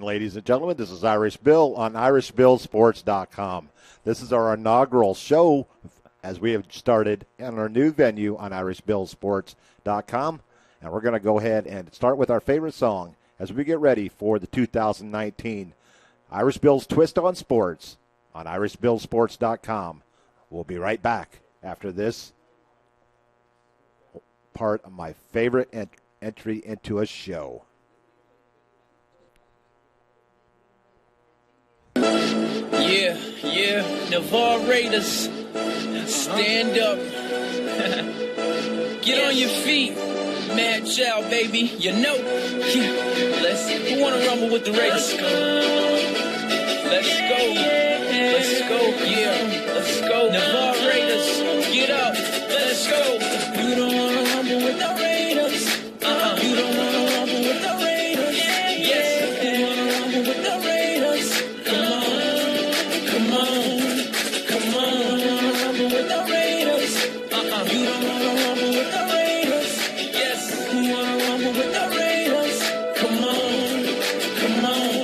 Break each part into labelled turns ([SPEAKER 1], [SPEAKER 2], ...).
[SPEAKER 1] Ladies and gentlemen, this is Irish Bill on irishbillsports.com. This is our inaugural show as we have started in our new venue on irishbillsports.com. And we're going to go ahead and start with our favorite song as we get ready for the 2019 Irish Bills Twist on Sports on irishbillsports.com. We'll be right back after this part of my favorite entry into a show.
[SPEAKER 2] Yeah, Navarre Raiders, stand up. Get on your feet, mad child, baby, you know. Who wanna rumble with the Raiders? Let's go, Navarre Raiders, get up, let's go. You don't wanna rumble with the Raiders, you don't wanna rumble with the Raiders, yes, you wanna rumble with the Raiders, come on, rumble with the Raiders, you don't wanna rumble with the Raiders, yes, you wanna rumble with the Raiders, come on,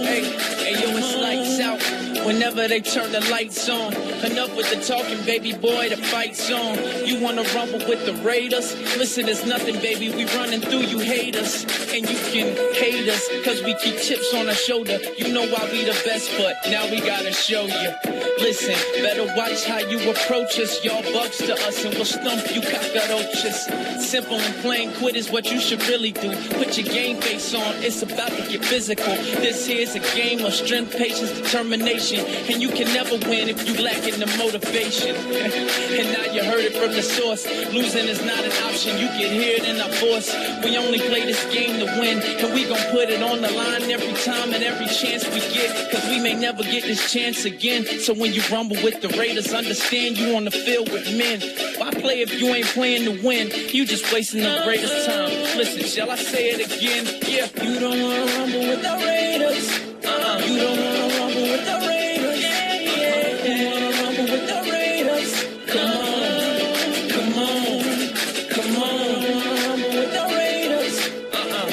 [SPEAKER 2] hey, yo, it's lights out. Whenever they turn the lights on, enough with the talking, baby boy, the fight's on. You wanna rumble with the Raiders? Listen, it's nothing, baby, we running through you haters. And you can hate us, cause we keep chips on our shoulder. You know why we the best, but now we gotta show you. Listen, better watch how you approach us. Y'all bugs to us and we'll stump you cockroaches. Simple and plain, quit is what you should really do. Put your game face on, it's about to get physical. This here's a game of strength, patience, determination. And you can never win if you lacking the motivation. And now you heard it from the source. Losing is not an option, you can hear it in our voice. We only play this game to win, and we gon' put it on the line every time and every chance we get. Cause we may never get this chance again. So when you rumble with the Raiders, understand you on the field with men. Why play if you ain't playing to win? You just wasting the Raiders' time. Listen, shall I say it again? Yeah, you don't wanna rumble with the Raiders. You don't wanna rumble with the Raiders. You wanna rumble with the Raiders. Come on, rumble with the Raiders.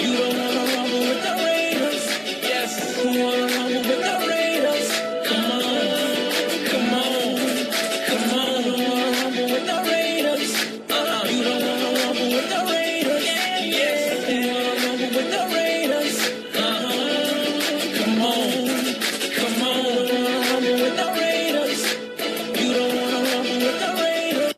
[SPEAKER 2] You don't wanna rumble with the Raiders. Yes, you wanna rumble with the Raiders. Come on, rumble with the Raiders. You don't wanna rumble with the Raiders. Yes, you wanna rumble with the Raiders. Come on, rumble with the Raiders. You don't wanna rumble with the Raiders.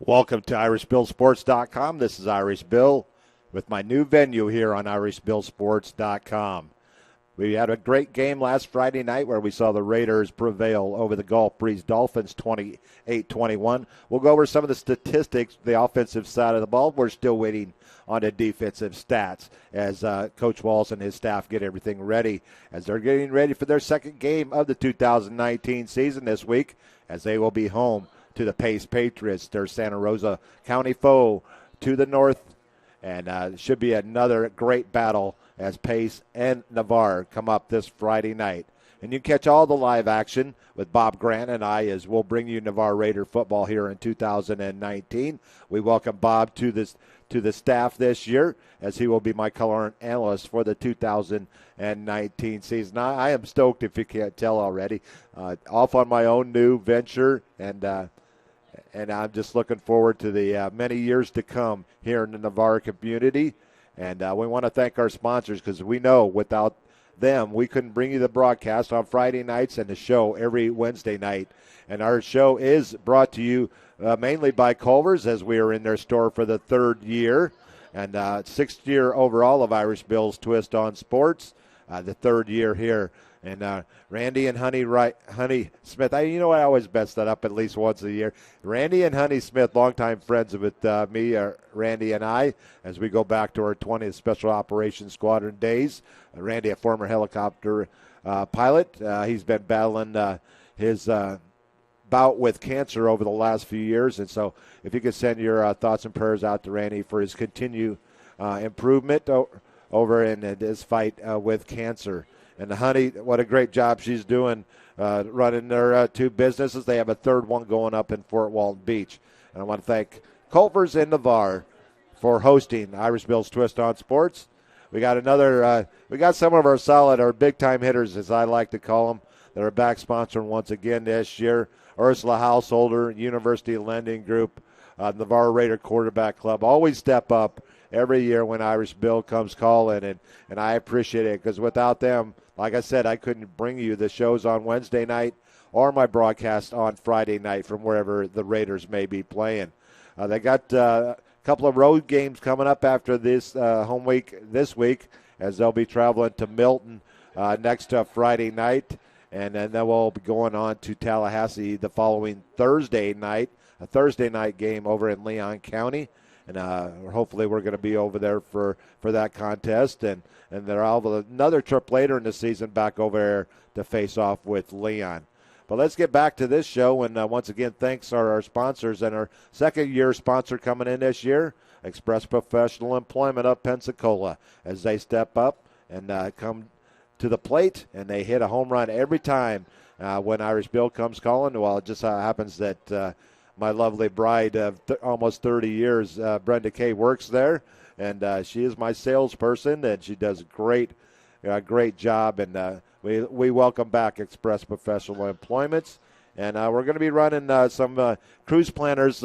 [SPEAKER 1] Welcome to irishbillsports.com. This is Irish Bill with my new venue here on irishbillsports.com. We had a great game last Friday night where we saw the Raiders prevail over the Gulf Breeze Dolphins 28-21. We'll go over some of the statistics, the offensive side of the ball. We're still waiting on the defensive stats as Coach Walls and his staff get everything ready as they're getting ready for their second game of the 2019 season this week as they will be home to the Pace Patriots, their Santa Rosa County foe to the north. And it should be another great battle as Pace and Navarre come up this Friday night. And you can catch all the live action with Bob Grant and I as we'll bring you Navarre Raider football here in 2019. We welcome Bob to the staff this year as he will be my color analyst for the 2019 season. I am stoked if you can't tell already. Off on my own new venture and I'm just looking forward to the many years to come here in the Navarre community. And we want to thank our sponsors because we know without them we couldn't bring you the broadcast on Friday nights and the show every Wednesday night. And our show is brought to you mainly by Culver's as we are in their store for the third year. And sixth year overall of Irish Bill's Twist on Sports, the third year here. And Randy and Honey Smith, I always mess that up at least once a year. Randy and Honey Smith, longtime friends with me, Randy and I, as we go back to our 20th Special Operations Squadron days. Randy, a former helicopter pilot. He's been battling his bout with cancer over the last few years. And so if you could send your thoughts and prayers out to Randy for his continued improvement over in his fight with cancer. And Honey, what a great job she's doing running their two businesses. They have a third one going up in Fort Walton Beach. And I want to thank Culver's and Navarre for hosting Irish Bill's Twist on Sports. We got we got some of our solid, our big-time hitters, as I like to call them, that are back sponsoring once again this year. Ursula Householder, University Lending Group, Navarre Raider Quarterback Club. Always step up every year when Irish Bill comes calling, and I appreciate it because without them, like I said, I couldn't bring you the shows on Wednesday night or my broadcast on Friday night from wherever the Raiders may be playing. They got a couple of road games coming up after this home week this week, as they'll be traveling to Milton next Friday night, and then we'll be going on to Tallahassee the following Thursday night, a Thursday night game over in Leon County. And hopefully we're going to be over there for that contest. And they're all another trip later in the season back over there to face off with Leon. But let's get back to this show. And once again, thanks our sponsors and our second-year sponsor coming in this year, Express Professional Employment of Pensacola, as they step up and come to the plate. And they hit a home run every time when Irish Bill comes calling. Well, it just happens that my lovely bride of almost 30 years, Brenda Kay, works there, and she is my salesperson, and she does a great job. And we welcome back Express Professional Employments, and we're going to be running some cruise planners.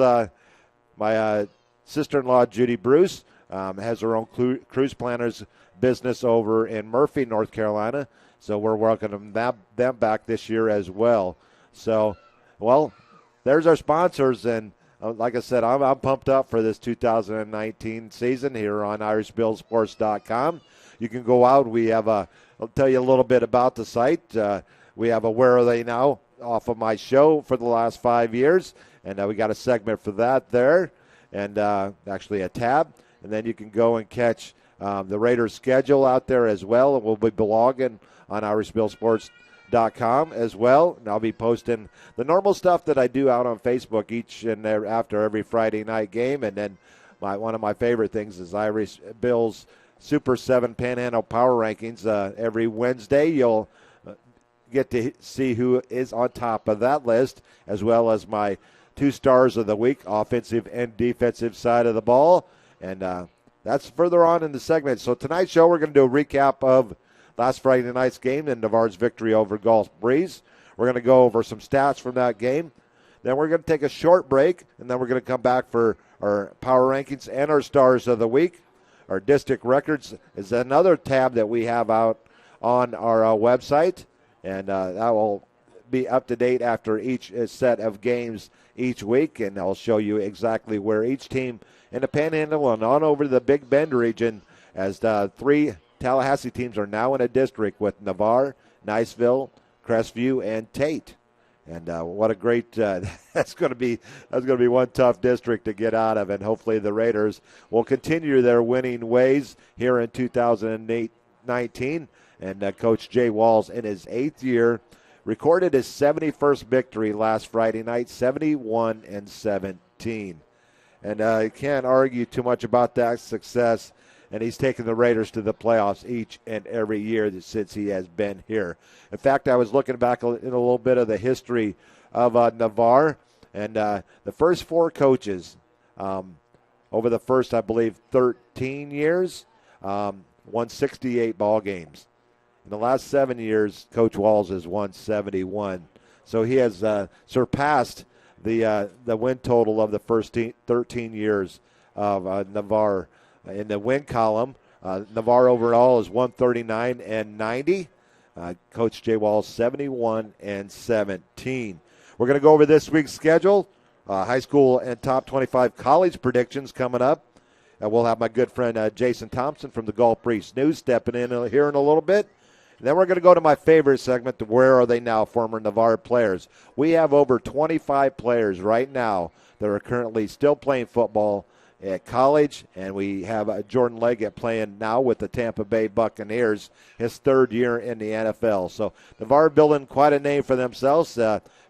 [SPEAKER 1] My sister-in-law, Judy Bruce, has her own cruise planners business over in Murphy, North Carolina, so we're welcoming them back this year as well. So, well, there's our sponsors, and like I said, I'm pumped up for this 2019 season here on IrishBillSports.com. You can go out. We have I'll tell you a little bit about the site. We have a Where Are They Now off of my show for the last 5 years, and we got a segment for that there, and actually a tab. And then you can go and catch the Raiders schedule out there as well, and we'll be blogging on IrishBillSports.com as well, and I'll be posting the normal stuff that I do out on Facebook each and after every Friday night game. And then one of my favorite things is Irish Bill's Super 7 Panhandle Power Rankings. Every Wednesday you'll get to see who is on top of that list, as well as my 2 stars of the week, offensive and defensive side of the ball. And that's further on in the segment. So tonight's show, we're going to do a recap of last Friday night's game and Navarre's victory over Gulf Breeze. We're going to go over some stats from that game. Then we're going to take a short break, and then we're going to come back for our power rankings and our stars of the week. Our district records is another tab that we have out on our website, and that will be up to date after each set of games each week, and I'll show you exactly where each team in the Panhandle and on over to the Big Bend region, as the 3 Tallahassee teams are now in a district with Navarre, Niceville, Crestview, and Tate. And what a great that's going to be one tough district to get out of, and hopefully the Raiders will continue their winning ways here in 2019. And Coach Jay Walls, in his 8th year, recorded his 71st victory last Friday night, 71-17. And you can't argue too much about that success. And he's taken the Raiders to the playoffs each and every year since he has been here. In fact, I was looking back in a little bit of the history of Navarre, and the first 4 coaches over the first, I believe, 13 years won 68 ball games. In the last 7 years, Coach Walls has won 71. So he has surpassed the win total of the first 13 years of Navarre. In the win column, Navarre overall is 139-90. Coach Jay Walls 71-17. We're going to go over this week's schedule. High school and top 25 college predictions coming up. We'll have my good friend Jason Thompson from the Gulf Breeze News stepping in here in a little bit. And then we're going to go to my favorite segment, the Where Are They Now, former Navarre players. We have over 25 players right now that are currently still playing football at college, and we have Jordan Leggett playing now with the Tampa Bay Buccaneers, his 3rd year in the NFL. So Navarre building quite a name for themselves.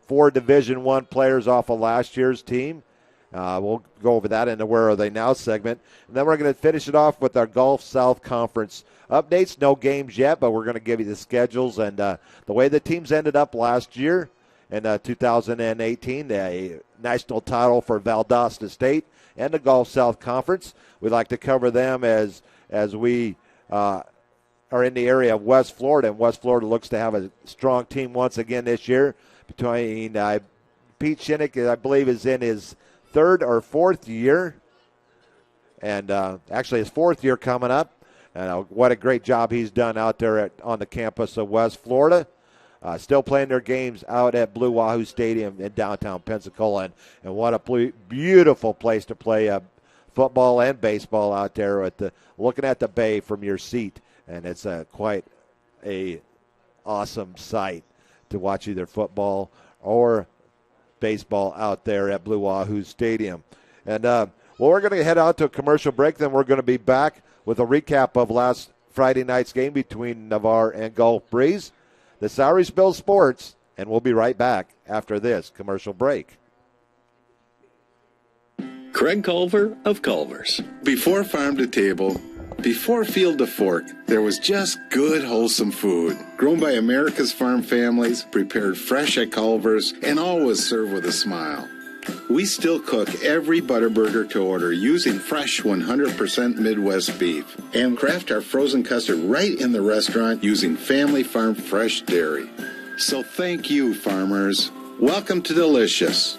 [SPEAKER 1] 4 Division I players off of last year's team. We'll go over that in the Where Are They Now segment. And then we're going to finish it off with our Gulf South Conference updates. No games yet, but we're going to give you the schedules and the way the teams ended up last year in 2018, the national title for Valdosta State and the Gulf South Conference. We'd like to cover them as we are in the area of West Florida, and West Florida looks to have a strong team once again this year. Between Pete Shinnick, I believe, is in his 3rd or 4th year, and actually his 4th year coming up. And what a great job he's done out there on the campus of West Florida. Still playing their games out at Blue Wahoo Stadium in downtown Pensacola, and what a beautiful place to play football and baseball out there looking at the bay from your seat, and it's quite a awesome sight to watch either football or baseball out there at Blue Wahoo Stadium. And we're going to head out to a commercial break. Then we're going to be back with a recap of last Friday night's game between Navarre and Gulf Breeze. This is Irish Bill Sports, and we'll be right back after this commercial break.
[SPEAKER 3] Craig Culver of Culver's. Before farm to table, before field to fork, there was just good, wholesome food. Grown by America's farm families, prepared fresh at Culver's, and always served with a smile. We still cook every Butterburger to order using fresh 100% Midwest beef and craft our frozen custard right in the restaurant using family farm fresh dairy. So thank you, farmers. Welcome to Delicious.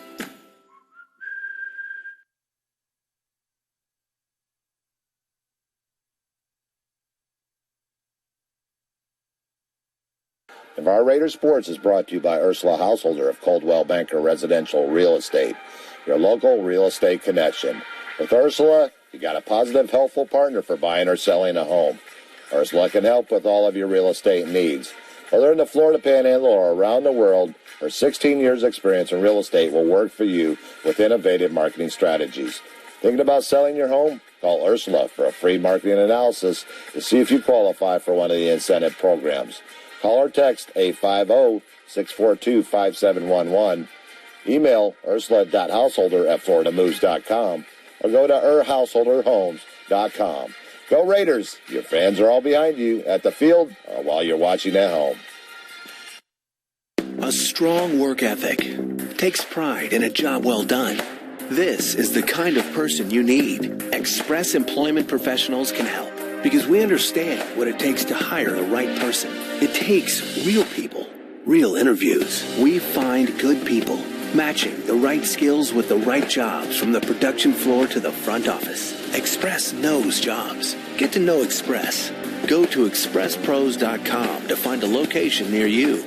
[SPEAKER 4] Navarre Raider Sports is brought to you by Ursula Householder of Coldwell Banker Residential Real Estate, your local real estate connection. With Ursula, you got a positive, helpful partner for buying or selling a home. Ursula can help with all of your real estate needs. Whether in the Florida Panhandle or around the world, her 16 years experience in real estate will work for you with innovative marketing strategies. Thinking about selling your home? Call Ursula for a free marketing analysis to see if you qualify for one of the incentive programs. Call or text 850-642-5711. Email ursula.householder@floridamoves.com or go to householderhomes.com. Go Raiders! Your fans are all behind you at the field or while you're watching at home.
[SPEAKER 5] A strong work ethic takes pride in a job well done. This is the kind of person you need. Express Employment Professionals can help because we understand what it takes to hire the right person. It takes real people, real interviews. We find good people, matching the right skills with the right jobs from the production floor to the front office. Express knows jobs. Get to know Express. Go to expresspros.com to find a location near you.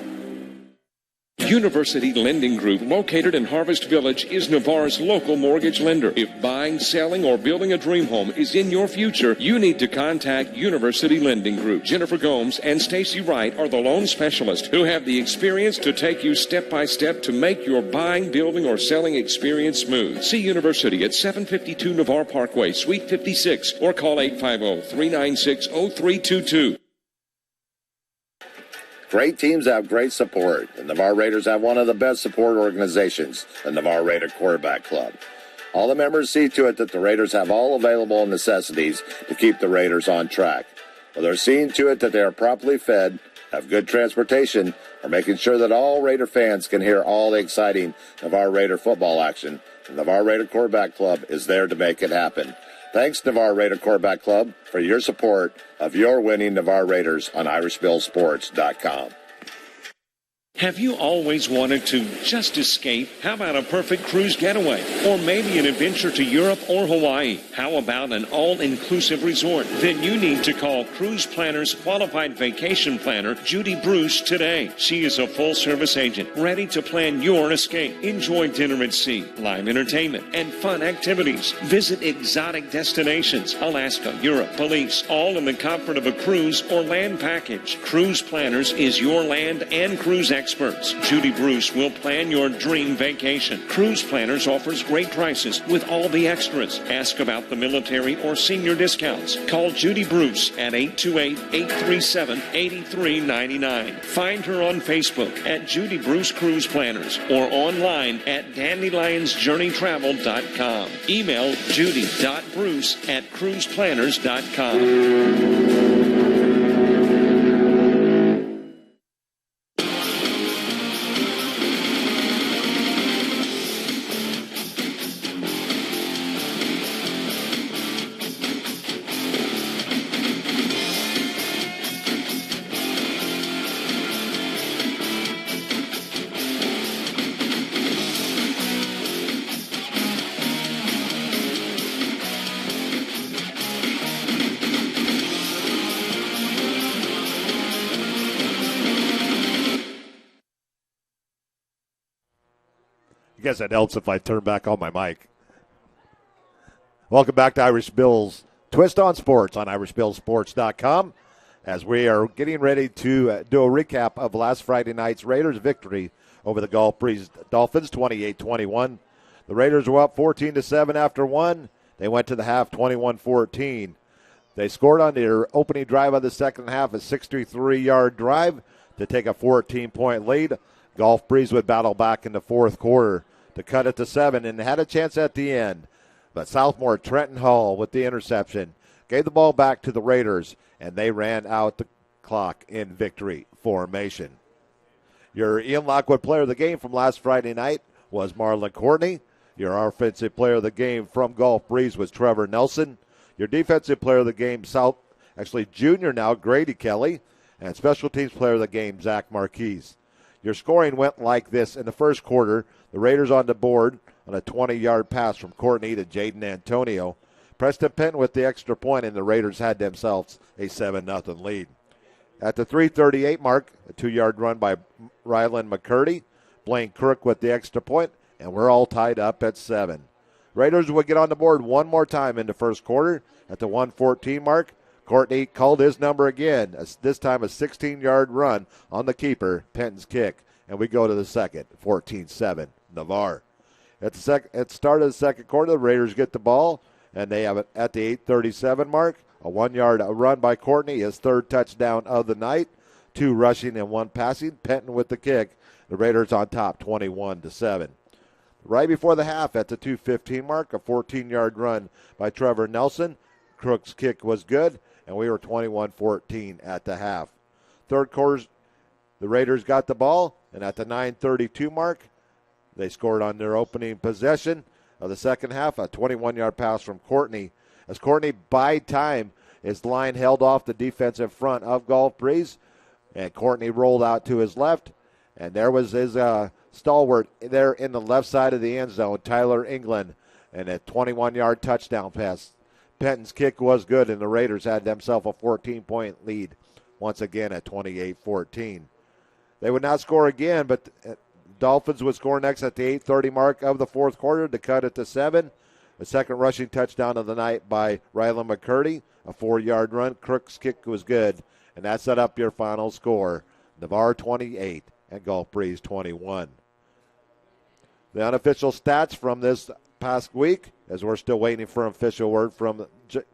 [SPEAKER 6] University Lending Group, located in Harvest Village, is Navarre's local mortgage lender. If buying, selling, or building a dream home is in your future, you need to contact University Lending Group. Jennifer Gomes and Stacy Wright are the loan specialists who have the experience to take you step by step to make your buying, building, or selling experience smooth. See University at 752 Navarre Parkway, Suite 56, or call 850-396-0322.
[SPEAKER 4] Great teams have great support. The Navarre Raiders have one of the best support organizations, the Navarre Raider Quarterback Club. All the members see to it that the Raiders have all available necessities to keep the Raiders on track. Well, they're seeing to it that they are properly fed, have good transportation, are making sure that all Raider fans can hear all the exciting Navarre Raider football action. The Navarre Raider Quarterback Club is there to make it happen. Thanks, Navarre Raider Quarterback Club, for your support of your winning Navarre Raiders on IrishBillSports.com.
[SPEAKER 6] Have you always wanted to just escape? How about a perfect cruise getaway? Or maybe an adventure to Europe or Hawaii? How about an all-inclusive resort? Then you need to call Cruise Planners Qualified Vacation Planner Judy Bruce today. She is a full-service agent ready to plan your escape. Enjoy dinner at sea, live entertainment, and fun activities. Visit exotic destinations, Alaska, Europe, Belize, all in the comfort of a cruise or land package. Cruise Planners is your land and cruise expert experts. Judy Bruce will plan your dream vacation. Cruise Planners offers great prices with all the extras. Ask about the military or senior discounts. Call Judy Bruce at 828-837-8399. Find her on Facebook at Judy Bruce Cruise Planners or online at dandelionsjourneytravel.com. Email judy.bruce@cruiseplanners.com.
[SPEAKER 1] I guess it helps if I turn back on my mic. Welcome back to Irish Bill's Twist on Sports on irishbillsports.com as we are getting ready to do a recap of last Friday night's Raiders victory over the Gulf Breeze Dolphins, 28-21. The Raiders were up 14-7 after one. They went to the half 21-14. They scored on their opening drive of the second half, a 63-yard drive to take a 14-point lead. Gulf Breeze would battle back in the fourth quarter to cut it to 7 and had a chance at the end. But sophomore Trenton Hall with the interception gave the ball back to the Raiders, and they ran out the clock in victory formation. Your Ian Lockwood player of the game from last Friday night was Marlon Courtney. Your offensive player of the game from Gulf Breeze was Trevor Nelson. Your defensive player of the game, junior now, Grady Kelly. And special teams player of the game, Zach Marquise. Your scoring went like this in the first quarter. The Raiders on the board on a 20-yard pass from Courtney to Jaden Antonio. Preston Penn with the extra point, and the Raiders had themselves a 7-0 lead. At the 3:38 mark, a 2-yard run by Rylan McCurdy. Blaine Crook with the extra point, and we're all tied up at 7. Raiders would get on the board one more time in the first quarter. At the 1:14 mark, Courtney called his number again, this time a 16-yard run on the keeper, Penton's kick. And we go to the second, 14-7, Navarre. At the start of the second quarter, the Raiders get the ball, and they have it at the 8:37 mark. A 1-yard run by Courtney, his third touchdown of the night. 2 rushing and 1 passing. Penton with the kick. The Raiders on top, 21-7. Right before the half, at the 2:15 mark, a 14-yard run by Trevor Nelson. Crook's kick was good, and we were 21-14 at the half. Third quarter, the Raiders got the ball, and at the 9:32 mark, they scored on their opening possession of the second half, a 21-yard pass from Courtney. As Courtney bide time, his line held off the defensive front of Gulf Breeze, and Courtney rolled out to his left, and there was his stalwart there in the left side of the end zone, Tyler England, and a 21-yard touchdown pass. Penton's kick was good, and the Raiders had themselves a 14-point lead once again at 28-14. They would not score again, but Dolphins would score next at the 8:30 mark of the fourth quarter to cut it to 7. The second rushing touchdown of the night by Rylan McCurdy, a 4-yard run. Crook's kick was good, and that set up your final score. Navarre 28 and Gulf Breeze 21. The unofficial stats from this past week, as we're still waiting for an official word from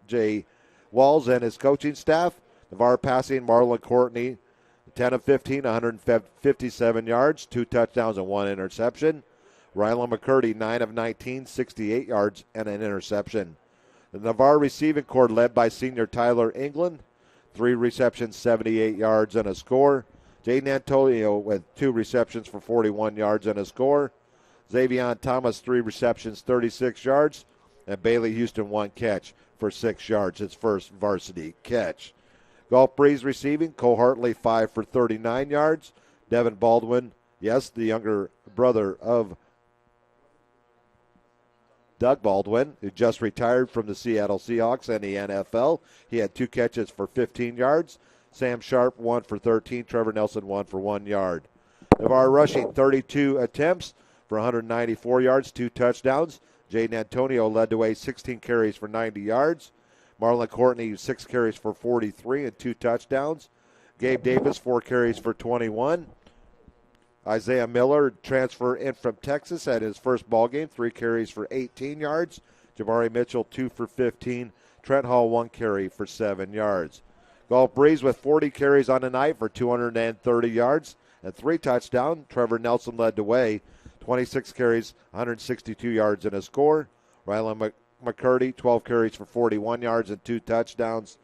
[SPEAKER 1] Jay Walls and his coaching staff. Navarre passing, Marlon Courtney, 10 of 15, 157 yards, 2 touchdowns and 1 interception. Rylan McCurdy, 9 of 19, 68 yards and an interception. The Navarre receiving corps led by senior Tyler England, 3 receptions, 78 yards and a score. Jaden Antonio with 2 receptions for 41 yards and a score. Xavion Thomas, 3 receptions, 36 yards. And Bailey Houston, 1 catch for 6 yards, his first varsity catch. Gulf Breeze receiving, Cole Hartley, 5 for 39 yards. Devin Baldwin, yes, the younger brother of Doug Baldwin, who just retired from the Seattle Seahawks and the NFL. He had 2 catches for 15 yards. Sam Sharp, 1 for 13. Trevor Nelson, 1 for 1 yard. Navarre rushing 32 attempts for 194 yards, 2 touchdowns. Jaden Antonio led the way, 16 carries for 90 yards. Marlon Courtney, 6 carries for 43 and 2 touchdowns. Gabe Davis, 4 carries for 21. Isaiah Miller, transfer in from Texas, had his first ball game, 3 carries for 18 yards. Jabari Mitchell, 2 for 15. Trent Hall, 1 carry for 7 yards. Gulf Breeze with 40 carries on the night for 230 yards and 3 touchdowns. Trevor Nelson led the way, 26 carries, 162 yards and a score. Rylan McCurdy, 12 carries for 41 yards and 2 touchdowns.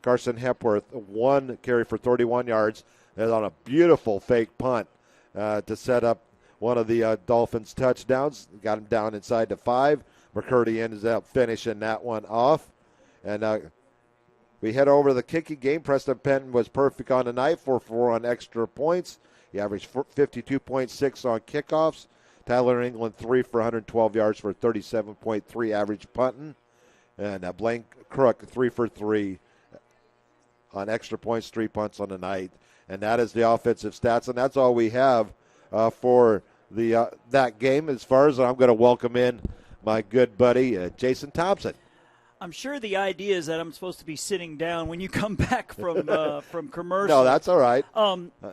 [SPEAKER 1] Carson Hepworth, 1 carry for 31 yards, and on a beautiful fake punt to set up one of the Dolphins' touchdowns. Got him down inside the 5. McCurdy ends up finishing that one off. And we head over to the kicking game. Preston Penton was perfect on the night, 4-4 on extra points. He averaged 52.6 on kickoffs. Tyler England, 3 for 112 yards for 37.3 average punting. And Blaine Crook, 3 for 3 on extra points, 3 punts on the night. And that is the offensive stats, and that's all we have for the that game. As far as I'm going to welcome in my good buddy, Jason Thompson.
[SPEAKER 7] I'm sure the idea is that I'm supposed to be sitting down when you come back from commercial.
[SPEAKER 1] No, that's all right.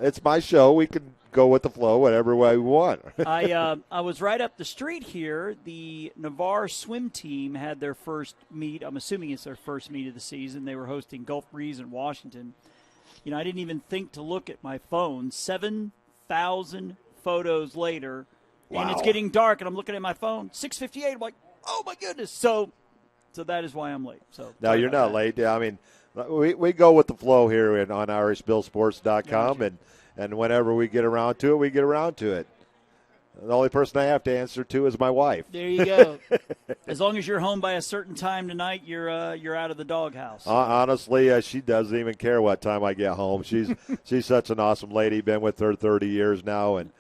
[SPEAKER 1] It's my show. We can go with the flow whatever way we want.
[SPEAKER 7] I was right up the street here. The Navarre swim team had their first meet. I'm assuming it's their first meet of the season. They were hosting Gulf Breeze in Washington. You know, I didn't even think to look at my phone. 7,000 photos later, and it's getting dark, and I'm looking at my phone. 6:58. I'm like, oh my goodness. So that is why I'm late. So
[SPEAKER 1] no, you're not late. I mean, we go with the flow here on IrishBillSports.com, and whenever we get around to it, we get around to it. The only person I have to answer to is my wife.
[SPEAKER 7] There you go. As long as you're home by a certain time tonight, you're out of the doghouse.
[SPEAKER 1] Honestly, she doesn't even care what time I get home. She's such an awesome lady. Been with her 30 years now, and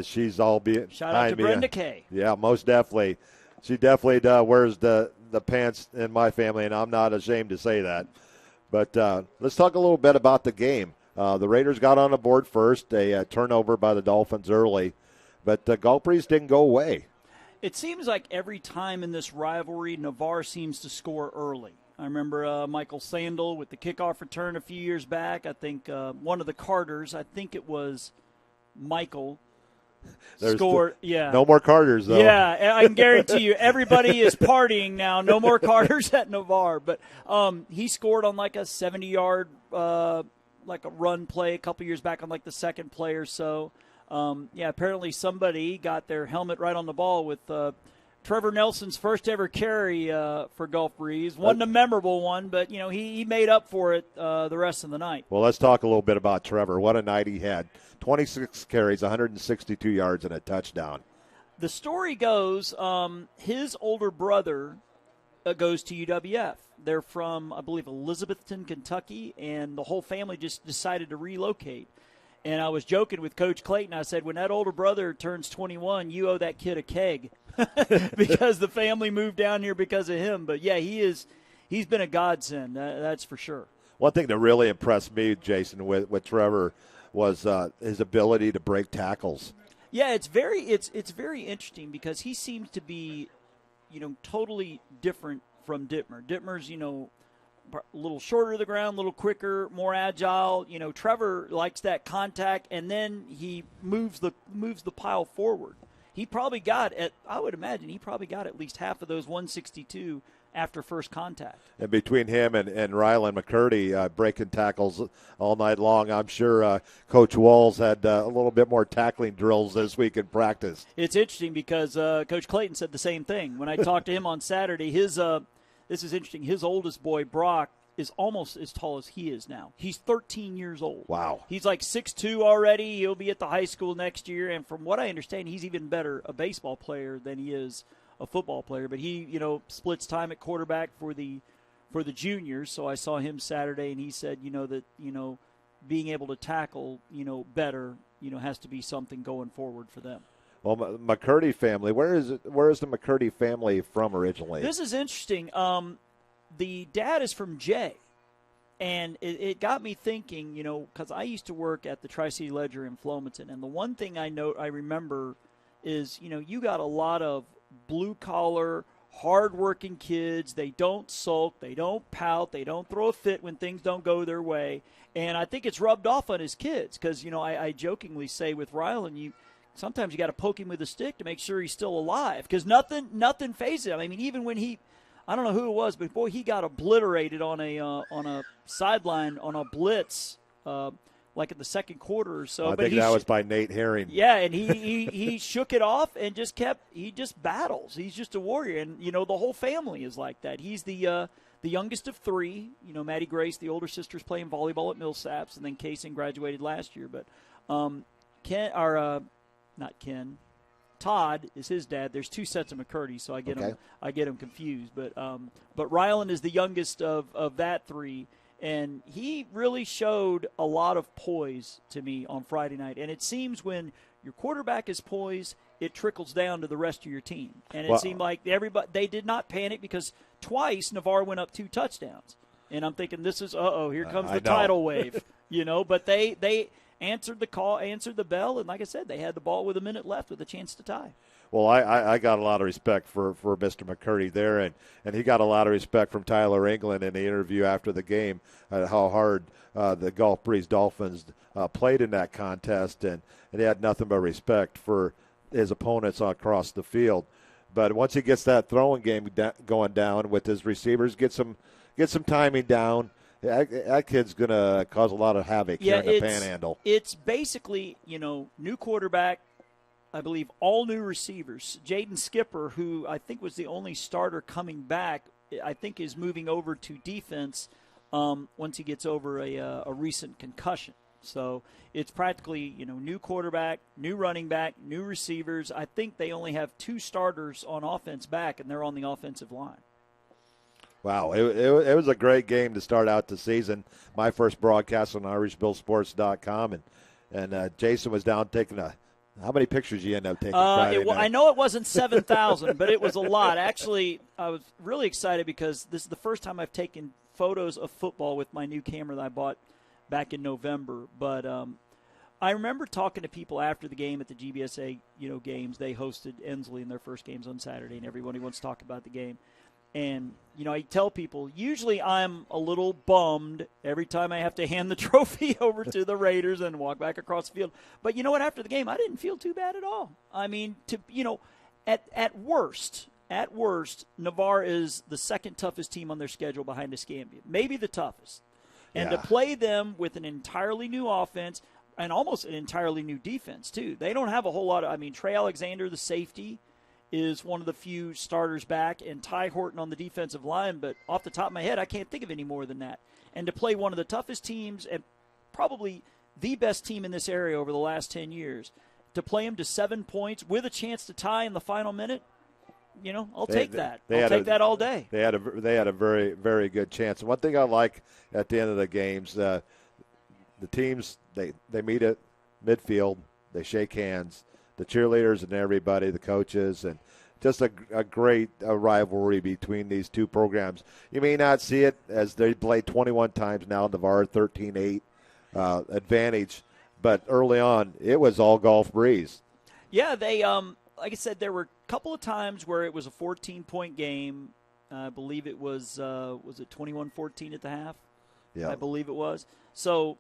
[SPEAKER 1] she's all being.
[SPEAKER 7] Shout out to Brenda Kay.
[SPEAKER 1] Yeah, most definitely. She definitely wears the pants in my family, and I'm not ashamed to say that. But let's talk a little bit about the game. The Raiders got on the board first, a turnover by the Dolphins early. But Gulf Breeze didn't go away.
[SPEAKER 7] It seems like every time in this rivalry, Navarre seems to score early. I remember Michael Sandel with the kickoff return a few years back. I think one of the Carters, I think it was Michael, scored. Yeah,
[SPEAKER 1] no more Carters, though.
[SPEAKER 7] Yeah, I can guarantee you everybody is partying now. No more Carters at Navarre. But he scored on like a 70-yard like a run play a couple years back on like the second play or so. Apparently somebody got their helmet right on the ball with Trevor Nelson's first ever carry for Gulf Breeze. Wasn't a memorable one, but, you know, he made up for it the rest of the night.
[SPEAKER 1] Well, let's talk a little bit about Trevor. What a night he had. 26 carries, 162 yards, and a touchdown.
[SPEAKER 7] The story goes his older brother goes to UWF. They're from, I believe, Elizabethton, Kentucky, and the whole family just decided to relocate. And I was joking with Coach Clayton. I said, when that older brother turns 21, you owe that kid a keg because the family moved down here because of him. But, yeah, he's been a godsend, that's for sure.
[SPEAKER 1] One thing that really impressed me, Jason, with Trevor was his ability to break tackles.
[SPEAKER 7] Yeah, it's very interesting because he seems to be, you know, totally different from Dittmer. Dittmer's, you know, a little shorter to the ground, a little quicker, more agile. You know, Trevor likes that contact, and then he moves the pile forward. He probably got I would imagine he probably got at least half of those 162 after first contact. And
[SPEAKER 1] between him and Rylan McCurdy breaking tackles all night long, I'm sure Coach Walls had a little bit more tackling drills this week in practice.
[SPEAKER 7] It's interesting because Coach Clayton said the same thing. When I talked to him on Saturday, this is interesting. His oldest boy, Brock, is almost as tall as he is now. He's 13 years old.
[SPEAKER 1] Wow.
[SPEAKER 7] He's like 6'2" already. He'll be at the high school next year. And from what I understand, he's even better a baseball player than he is a football player. But he, you know, splits time at quarterback for the juniors. So I saw him Saturday, and he said, you know, that, you know, being able to tackle, you know, better, you know, has to be something going forward for them.
[SPEAKER 1] Well, McCurdy family, where is the McCurdy family from originally?
[SPEAKER 7] This is interesting. The dad is from Jay, and it got me thinking, you know, because I used to work at the Tri-City Ledger in Flomaton, and the one thing I remember is, you know, you got a lot of blue-collar, hardworking kids. They don't sulk. They don't pout. They don't throw a fit when things don't go their way. And I think it's rubbed off on his kids because, I jokingly say with Rylan, sometimes you got to poke him with a stick to make sure he's still alive because nothing phases him. I mean, even when I don't know who it was, but boy, he got obliterated on a sideline on a blitz, like in the second quarter or so.
[SPEAKER 1] I think that was by Nate Herring.
[SPEAKER 7] Yeah, and he shook it off and he just battles. He's just a warrior, and the whole family is like that. He's the youngest of three. Maddie Grace, the older sister's playing volleyball at Millsaps, and then Kaysen graduated last year. But Todd is his dad. There's two sets of McCurdy, so I get them confused. But Rylan is the youngest of that three, and he really showed a lot of poise to me on Friday night. And it seems when your quarterback is poised, it trickles down to the rest of your team. And it seemed like they did not panic because twice Navarre went up 2 touchdowns. And I'm thinking, this is here comes the tidal wave, But they answered the call, answered the bell, and like I said, they had the ball with a minute left with a chance to tie.
[SPEAKER 1] Well, I got a lot of respect for Mr. McCurdy there, and he got a lot of respect from Tyler England in the interview after the game, how hard the Gulf Breeze Dolphins played in that contest, and he had nothing but respect for his opponents across the field. But once he gets that throwing game going down with his receivers, get some timing down, that kid's going to cause a lot of havoc here in the Panhandle.
[SPEAKER 7] It's basically, new quarterback, I believe all new receivers. Jaden Skipper, who I think was the only starter coming back, I think is moving over to defense once he gets over a recent concussion. So it's practically, new quarterback, new running back, new receivers. I think they only have 2 starters on offense back, and they're on the offensive line.
[SPEAKER 1] Wow, it was a great game to start out the season. My first broadcast on IrishBillSports.com, and Jason was down taking how many pictures you end up taking Friday night?
[SPEAKER 7] I know it wasn't 7,000, but it was a lot. Actually, I was really excited because this is the first time I've taken photos of football with my new camera that I bought back in November. But I remember talking to people after the game at the GBSA games. They hosted Ensley in their first games on Saturday, and everybody wants to talk about the game. And, I tell people, usually I'm a little bummed every time I have to hand the trophy over to the Raiders and walk back across the field. But you know what? After the game, I didn't feel too bad at all. I mean, at worst, Navarre is the second toughest team on their schedule behind Escambia. Maybe the toughest. And to play them with an entirely new offense and almost an entirely new defense, too. They don't have a whole lot of – Trey Alexander, the safety, is one of the few starters back, and Ty Horton on the defensive line. But off the top of my head, I can't think of any more than that. And to play one of the toughest teams and probably the best team in this area over the last 10 years, to play them to 7 points with a chance to tie in the final minute, I'll take that. I'll take that all day.
[SPEAKER 1] They had a very, very good chance. And one thing I like at the end of the games, the teams, they meet at midfield, they shake hands, the cheerleaders and everybody, the coaches, and just a great rivalry between these two programs. You may not see it as they played 21 times now, Navarre 13-8 advantage, but early on it was all Gulf Breeze.
[SPEAKER 7] Yeah, they like I said, there were a couple of times where it was a 14-point game. I believe it was it 21-14 at the half?
[SPEAKER 1] Yeah,
[SPEAKER 7] I believe it was. So,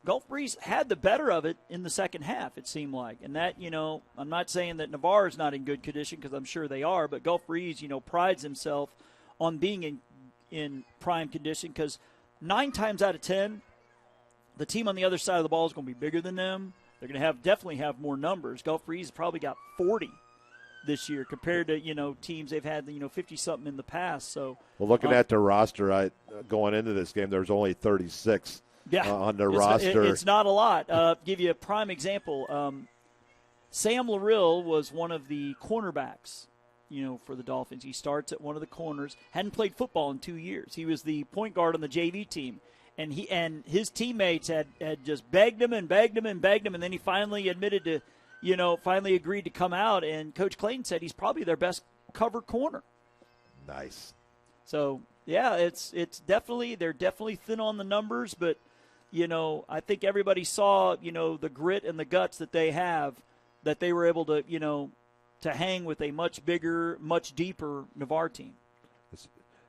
[SPEAKER 7] Gulf Breeze had the better of it in the second half, it seemed like. And that, I'm not saying that Navarre is not in good condition because I'm sure they are, but Gulf Breeze, prides himself on being in prime condition because 9 times out of 10, the team on the other side of the ball is going to be bigger than them. They're going to definitely have more numbers. Gulf Breeze probably got 40 this year compared to, teams they've had, 50-something in the past. So,
[SPEAKER 1] well, looking at their roster, going into this game, there's only 36. On their roster.
[SPEAKER 7] It's not a lot. Give you a prime example. Sam Larill was one of the cornerbacks, for the Dolphins. He starts at one of the corners. Hadn't played football in 2 years. He was the point guard on the JV team. And his teammates had just begged him, and then he finally admitted to, finally agreed to come out. And Coach Clayton said he's probably their best cover corner.
[SPEAKER 1] Nice.
[SPEAKER 7] So, yeah, it's definitely, they're definitely thin on the numbers, but I think everybody saw, the grit and the guts that they have, that they were able to, to hang with a much bigger, much deeper Navarre team.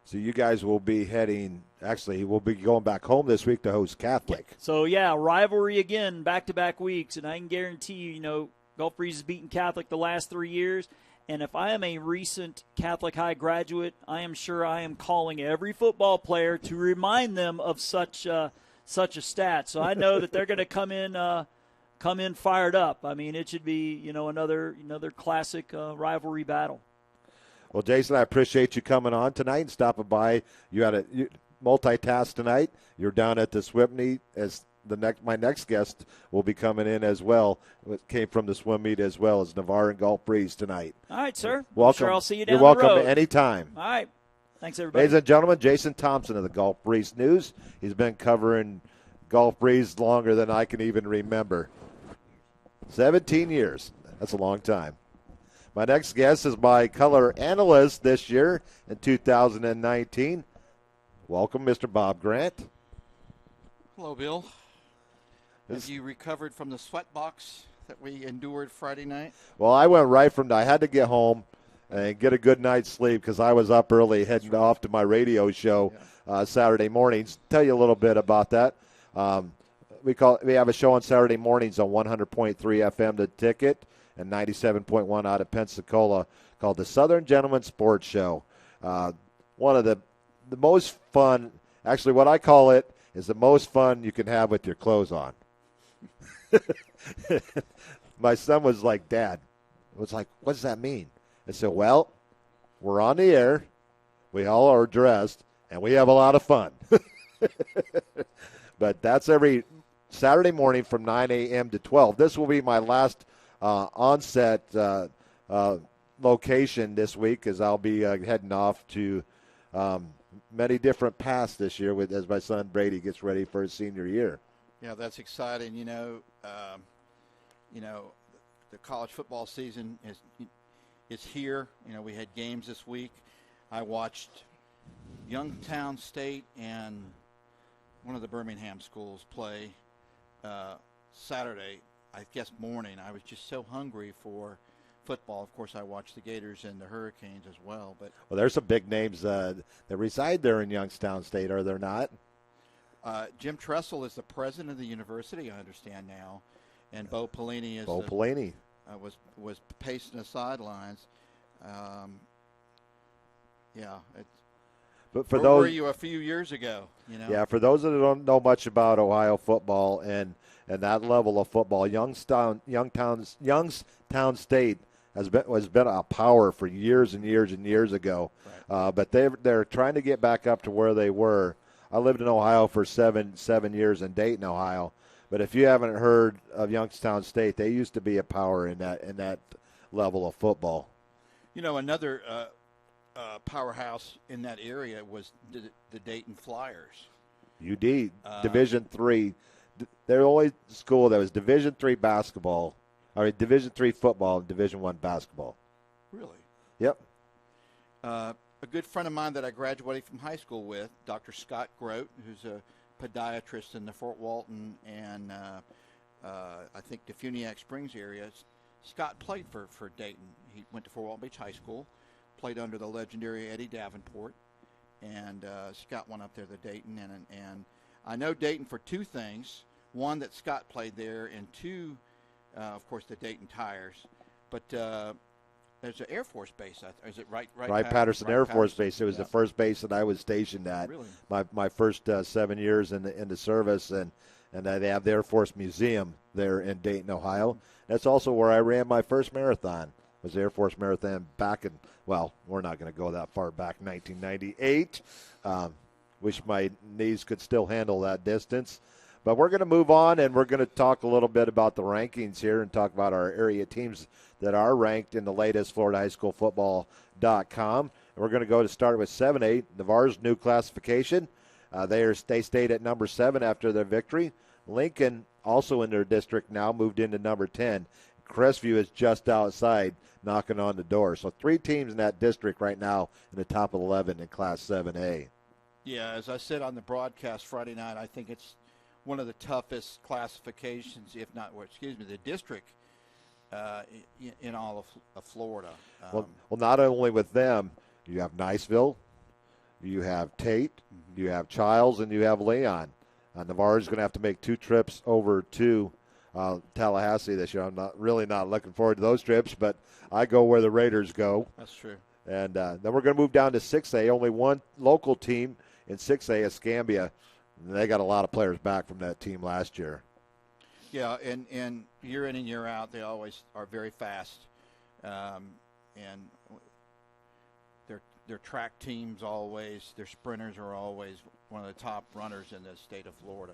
[SPEAKER 1] So you guys will be we'll be going back home this week to host Catholic.
[SPEAKER 7] So, yeah, rivalry again, back-to-back weeks, and I can guarantee you, Gulf Breeze has beaten Catholic the last 3 years, and if I am a recent Catholic High graduate, I am sure I am calling every football player to remind them of such a stat. So I know that they're going to come in fired up. I mean, it should be, another classic rivalry battle.
[SPEAKER 1] Well, Jason, I appreciate you coming on tonight and stopping by. You had you multitask tonight. You're down at the swim meet as my next guest will be coming in as well. It came from the swim meet as well as Navarre and Gulf Breeze tonight.
[SPEAKER 7] All right, sir.
[SPEAKER 1] Welcome.
[SPEAKER 7] I'm sure I'll see you down
[SPEAKER 1] You're welcome
[SPEAKER 7] the road.
[SPEAKER 1] anytime.
[SPEAKER 7] All right. Thanks, everybody.
[SPEAKER 1] Ladies and gentlemen, Jason Thompson of the Gulf Breeze News. He's been covering Gulf Breeze longer than I can even remember. 17 years. That's a long time. My next guest is my color analyst this year in 2019. Welcome, Mr. Bob Grant.
[SPEAKER 8] Hello, Bill. Have you recovered from the sweat box that we endured Friday night?
[SPEAKER 1] Well, I went I had to get home and get a good night's sleep because I was up early heading off to my radio show Saturday mornings. Tell you a little bit about that. We have a show on Saturday mornings on 100.3 FM, The Ticket, and 97.1 out of Pensacola called the Southern Gentleman Sports Show. One of the most fun, actually what I call it, is the most fun you can have with your clothes on. My son was like, Dad, what does that mean? I said, well, we're on the air, we all are dressed, and we have a lot of fun. But that's every Saturday morning from 9 a.m. to 12. This will be my last onset location this week as I'll be heading off to many different paths this year as my son Brady gets ready for his senior year.
[SPEAKER 8] Yeah, that's exciting. The college football season is here. We had games this week. I watched Youngstown State and one of the Birmingham schools play Saturday, I guess morning. I was just so hungry for football. Of course, I watched the Gators and the Hurricanes as well. But
[SPEAKER 1] there's some big names that reside there in Youngstown State, are there not?
[SPEAKER 8] Jim Tressel is the president of the university, I understand now, and Bo Pelini is was pacing the sidelines.
[SPEAKER 1] But for
[SPEAKER 8] where
[SPEAKER 1] those,
[SPEAKER 8] were you a few years ago?
[SPEAKER 1] Yeah, for those that don't know much about Ohio football and that level of football, Youngstown State has been a power for years and years and years ago. Right. But they're trying to get back up to where they were. I lived in Ohio for seven years in Dayton, Ohio. But if you haven't heard of Youngstown State, they used to be a power in that level of football.
[SPEAKER 8] Another powerhouse in that area was the Dayton Flyers.
[SPEAKER 1] UD, Division III. They're the only school that was Division III basketball, or Division III football and Division I basketball.
[SPEAKER 8] Really?
[SPEAKER 1] Yep.
[SPEAKER 8] A good friend of mine that I graduated from high school with, Dr. Scott Grote, who's a podiatrist in the Fort Walton and I think the Funiac Springs area. Scott played for Dayton. He went to Fort Walton Beach High School, played under the legendary Eddie Davenport, and Scott went up there to Dayton. And I know Dayton for two things. One, that Scott played there, and two, of course, the Dayton Tires. But there's an Air Force base. Is it
[SPEAKER 1] Wright-Patterson Air Force Base. It was the first base that I was stationed at.
[SPEAKER 8] Really?
[SPEAKER 1] My first 7 years in the service, and they have the Air Force Museum there in Dayton, Ohio. That's also where I ran my first marathon. It was the Air Force Marathon back in, well, we're not going to go that far back, 1998. Wish my knees could still handle that distance. But we're going to move on, and we're going to talk a little bit about the rankings here and talk about our area teams that are ranked in the latest FloridaHighSchoolFootball.com. And we're going to start with 7-8, Navarre's new classification. They stayed at number 7 after their victory. Lincoln, also in their district now, moved into number 10. Crestview is just outside, knocking on the door. So 3 teams in that district right now in the top 11 in Class 7A.
[SPEAKER 8] Yeah, as I said on the broadcast Friday night, I think it's one of the toughest classifications, if not, the district in all of Florida.
[SPEAKER 1] Well, not only with them, you have Niceville, you have Tate, you have Childs, and you have Leon. Navarro's going to have to make 2 trips over to Tallahassee this year. I'm not looking forward to those trips, but I go where the Raiders go.
[SPEAKER 8] That's true.
[SPEAKER 1] And then we're going to move down to 6A. Only one local team in 6A is Scambia. And they got a lot of players back from that team last year.
[SPEAKER 8] Yeah, and year in and year out, they always are very fast. And their track teams always, their sprinters are always one of the top runners in the state of Florida.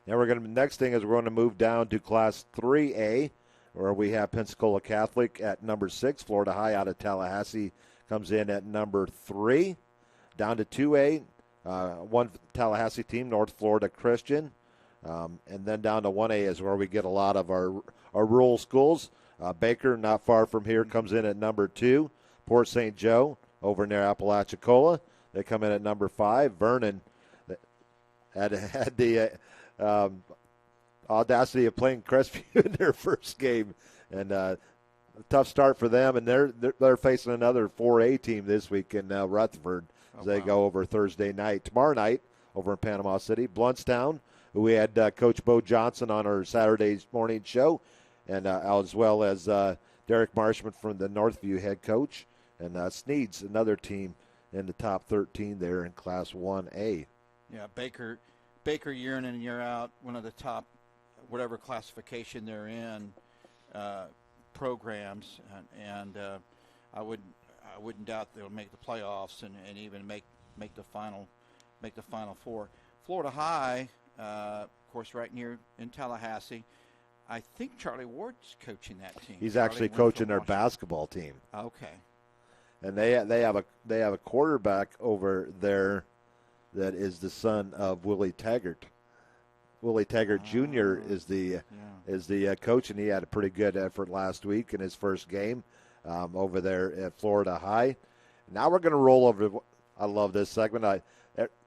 [SPEAKER 1] Now next thing is we're going to move down to Class 3A, where we have Pensacola Catholic at number 6. Florida High out of Tallahassee comes in at number 3. Down to 2A, one Tallahassee team, North Florida Christian. And then down to 1A is where we get a lot of our rural schools. Baker, not far from here, comes in at number 2. Port St. Joe over near Apalachicola, they come in at number 5. Vernon had the audacity of playing Crestview in their first game, and a tough start for them. And they're facing another 4A team this week in Rutherford as they go over Thursday night. Tomorrow night over in Panama City, Bluntstown, who we had Coach Bo Johnson on our Saturday morning show, and as well as Derek Marshman from the Northview head coach, and Sneed's another team in the top 13 there in Class 1A.
[SPEAKER 8] Yeah, Baker year in and year out, one of the top, whatever classification they're in, programs, and I wouldn't doubt they'll make the playoffs and even make the final four. Florida High, of course, right near in Tallahassee. I think Charlie Ward's coaching that team.
[SPEAKER 1] He's actually coaching their basketball team.
[SPEAKER 8] Okay.
[SPEAKER 1] And they have a quarterback over there that is the son of Willie Taggart. Willie Taggart Jr. is the coach, and he had a pretty good effort last week in his first game over there at Florida High. Now we're going to roll over. I love this segment.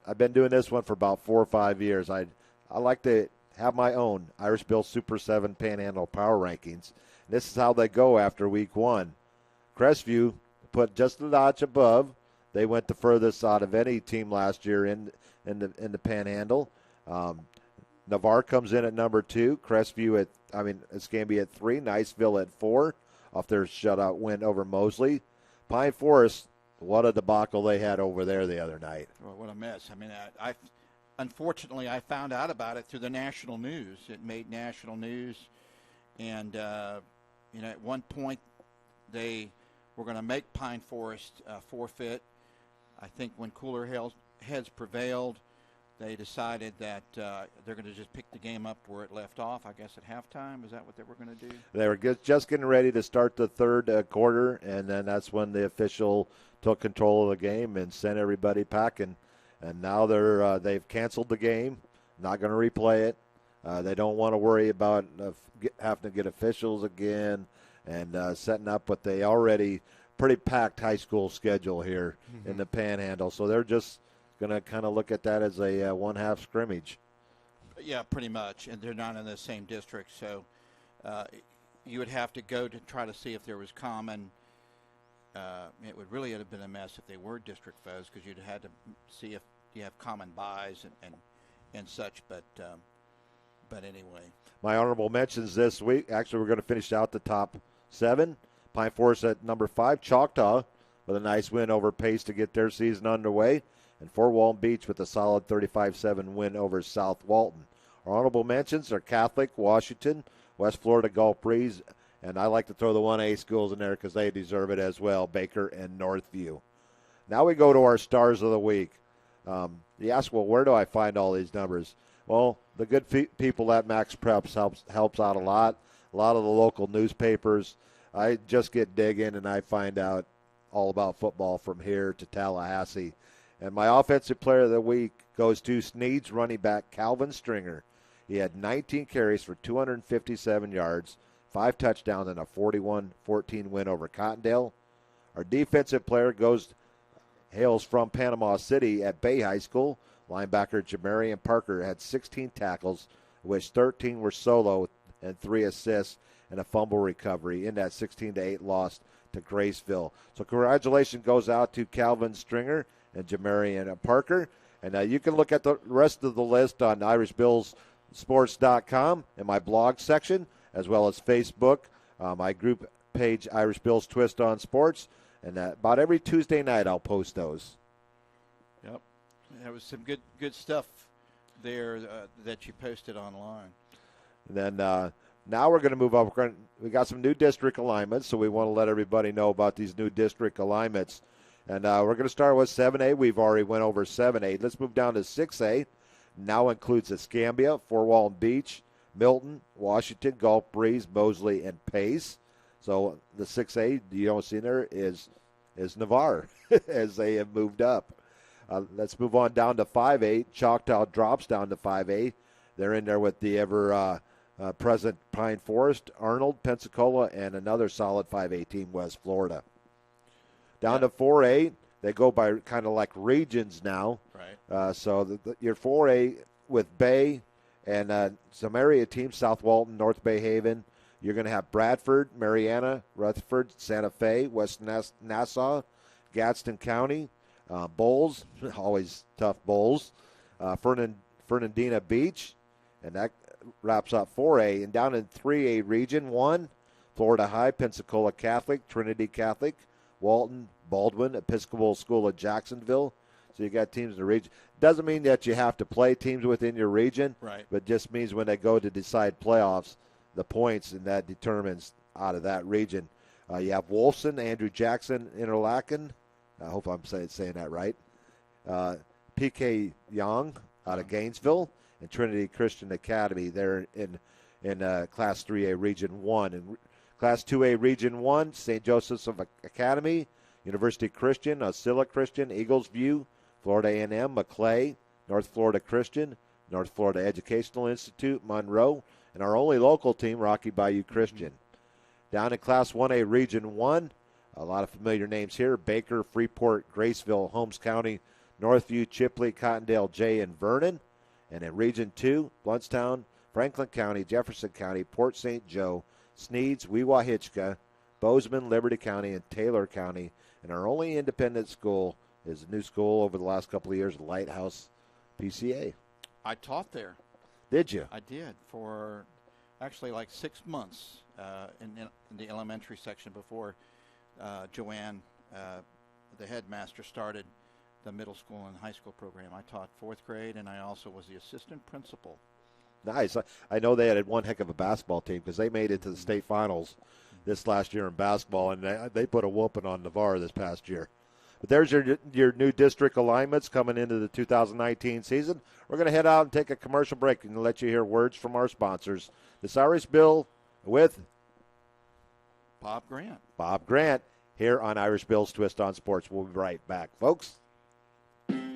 [SPEAKER 1] I've been doing this one for about 4 or 5 years. I like to have my own Irish Bill Super 7 Panhandle Power Rankings. This is how they go after week 1. Crestview put just a notch above. They went the furthest out of any team last year in the Panhandle. Navarre comes in at number 2. Crestview it's going to be at 3. Niceville at 4 off their shutout win over Mosley. Pine Forest, what a debacle they had over there the other night.
[SPEAKER 8] Well, what a mess. I mean, unfortunately, I found out about it through the national news. It made national news, and at one point they were going to make Pine Forest forfeit. I think when cooler heads prevailed, they decided that they're going to just pick the game up where it left off, I guess, at halftime. Is that what they were going to do?
[SPEAKER 1] They were just getting ready to start the third quarter, and then that's when the official took control of the game and sent everybody packing. And now they've canceled the game, not going to replay it. They don't want to worry about having to get officials again and setting up what they already pretty packed high school schedule here in the Panhandle. So they're just going to kind of look at that as a one-half scrimmage.
[SPEAKER 8] Yeah, pretty much, and they're not in the same district, so you would have to go to try to see if there was common. It would really have been a mess if they were district foes, because you'd have had to see if you have common buys and such. But anyway,
[SPEAKER 1] my honorable mentions this week. Actually, we're going to finish out the top 7. Pine Forest at number 5. Choctaw with a nice win over Pace to get their season underway. And Fort Walton Beach with a solid 35-7 win over South Walton. Our honorable mentions are Catholic, Washington, West Florida Gulf Breeze, and I like to throw the 1A schools in there because they deserve it as well, Baker and Northview. Now we go to our stars of the week. You ask, well, where do I find all these numbers? Well, the good people at Max Preps helps out a lot. A lot of the local newspapers. I just get digging and I find out all about football from here to Tallahassee. And my offensive player of the week goes to Sneed's running back, Calvin Stringer. He had 19 carries for 257 yards, 5 touchdowns, and a 41-14 win over Cottondale. Our defensive player hails from Panama City at Bay High School. Linebacker Jamarian Parker had 16 tackles, of which 13 were solo and 3 assists. and a fumble recovery in that 16-8 loss to Graceville. So congratulations goes out to Calvin Stringer and Jamarian Parker. And you can look at the rest of the list on IrishBillsSports.com in my blog section, as well as Facebook, my group page, Irish Bills Twist on Sports. And about every Tuesday night I'll post those.
[SPEAKER 8] Yep. There was some good stuff there that you posted online.
[SPEAKER 1] And then now we're going to move up. We got some new district alignments, so we want to let everybody know about these new district alignments. And we're going to start with 7A. We've already went over 7A. Let's move down to 6A. Now includes Escambia, Fort Walton Beach, Milton, Washington, Gulf Breeze, Mosley, and Pace. So the 6A you don't see there is Navarre as they have moved up. Let's move on down to 5A. Choctaw drops down to 5A. They're in there with the ever-present Pine Forest, Arnold, Pensacola, and another solid 5A team, West Florida. Down to 4A, they go by kind of like regions now.
[SPEAKER 8] Right.
[SPEAKER 1] So your 4A with Bay and some area teams, South Walton, North Bay Haven. You're going to have Bradford, Mariana, Rutherford, Santa Fe, West Nassau, Gadsden County, Bowles, always tough Bowles, Fernandina Beach, and that wraps up 4A. And down in 3A Region 1, Florida High, Pensacola Catholic, Trinity Catholic, Walton, Baldwin, Episcopal School of Jacksonville. So you got teams in the region. Doesn't mean that you have to play teams within your region,
[SPEAKER 8] right?
[SPEAKER 1] But just means when they go to decide playoffs, the points, and that determines out of that region. You have Wolfson, Andrew Jackson, Interlaken. I hope I'm saying that right. P.K. Young out of Gainesville, and Trinity Christian Academy there in Class 3A Region 1. And Class 2A Region 1, St. Joseph's of Academy, University Christian, Osceola Christian, Eagles View, Florida A&M, Maclay, North Florida Christian, North Florida Educational Institute, Monroe, and our only local team, Rocky Bayou Christian. Down in Class 1A Region 1, a lot of familiar names here, Baker, Freeport, Graceville, Holmes County, Northview, Chipley, Cottondale, Jay, and Vernon. And in Region 2, Bluntstown, Franklin County, Jefferson County, Port St. Joe, Sneeds, Weewahitchka, Bozeman, Liberty County, and Taylor County. And our only independent school is a new school over the last couple of years, Lighthouse PCA.
[SPEAKER 8] I taught there.
[SPEAKER 1] Did you?
[SPEAKER 8] I did for actually like 6 months in the elementary section before Joanne, the headmaster, started the middle school and high school program. I taught 4th grade, and I also was the assistant principal.
[SPEAKER 1] Nice. I know they had one heck of a basketball team because they made it to the state finals this last year in basketball, and they put a whooping on Navarre this past year. But there's your new district alignments coming into the 2019 season. We're going to head out and take a commercial break and let you hear words from our sponsors. This Irish Bill with
[SPEAKER 8] Bob Grant.
[SPEAKER 1] Bob Grant here on Irish Bill's Twist on Sports. We'll be right back, folks.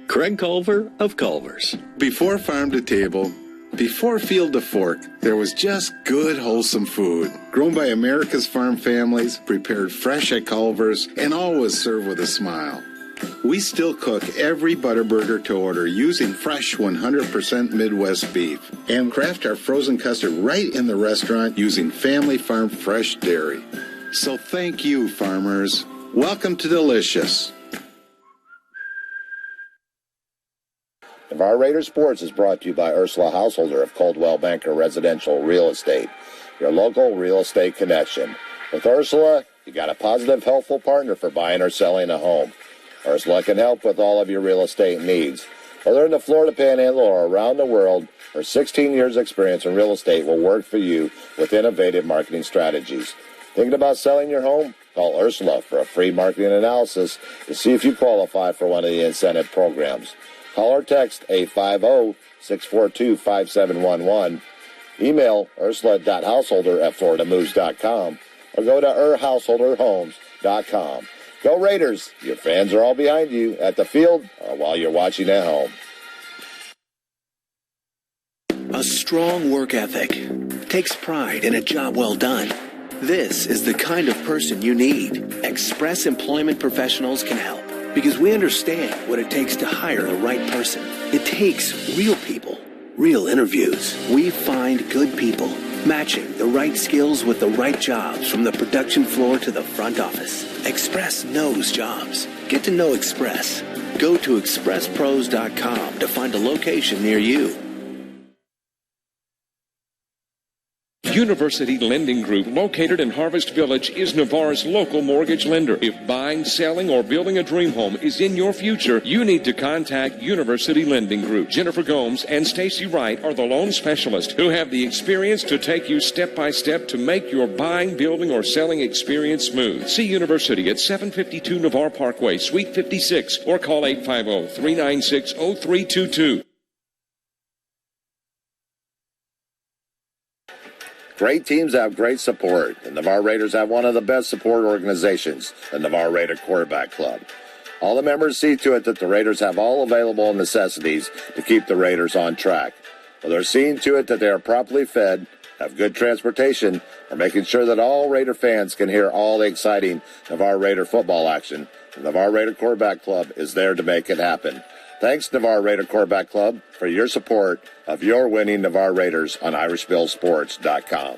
[SPEAKER 5] Craig Culver of Culver's.
[SPEAKER 3] Before farm to table, before field to fork, there was just good, wholesome food. Grown by America's farm families, prepared fresh at Culver's, and always served with a smile. We still cook every Butterburger to order using fresh 100% Midwest beef and craft our frozen custard right in the restaurant using family farm fresh dairy. So thank you, farmers. Welcome to Delicious.
[SPEAKER 4] Navarre Raider Sports is brought to you by Ursula Householder of Coldwell Banker Residential Real Estate, your local real estate connection. With Ursula, you got a positive, helpful partner for buying or selling a home. Ursula can help with all of your real estate needs. Whether in the Florida Panhandle or around the world, her 16 years experience in real estate will work for you with innovative marketing strategies. Thinking about selling your home? Call Ursula for a free marketing analysis to see if you qualify for one of the incentive programs. Call or text 850-642-5711. Email ursula.householder@floridamoves.com or go to householderhomes.com. Go Raiders! Your fans are all behind you at the field or while you're watching at home.
[SPEAKER 5] A strong work ethic takes pride in a job well done. This is the kind of person you need. Express Employment Professionals can help because we understand what it takes to hire the right person. It takes real people, real interviews. We find good people Matching the right skills with the right jobs from the production floor to the front office. Express knows jobs. Get to know Express. Go to expresspros.com to find a location near you.
[SPEAKER 6] University Lending Group, located in Harvest Village, is Navarre's local mortgage lender. If buying, selling, or building a dream home is in your future, you need to contact University Lending Group. Jennifer Gomes and Stacy Wright are the loan specialists who have the experience to take you step by step to make your buying, building, or selling experience smooth. See University at 752 Navarre Parkway, Suite 56, or call 850-396-0322.
[SPEAKER 4] Great teams have great support. The Navarre Raiders have one of the best support organizations, the Navarre Raider Quarterback Club. All the members see to it that the Raiders have all available necessities to keep the Raiders on track. Well, they're seeing to it that they are properly fed, have good transportation, or making sure that all Raider fans can hear all the exciting Navarre Raider football action. The Navarre Raider Quarterback Club is there to make it happen. Thanks, Navarre Raider Quarterback Club, for your support of your winning Navarre Raiders on IrishBillSports.com.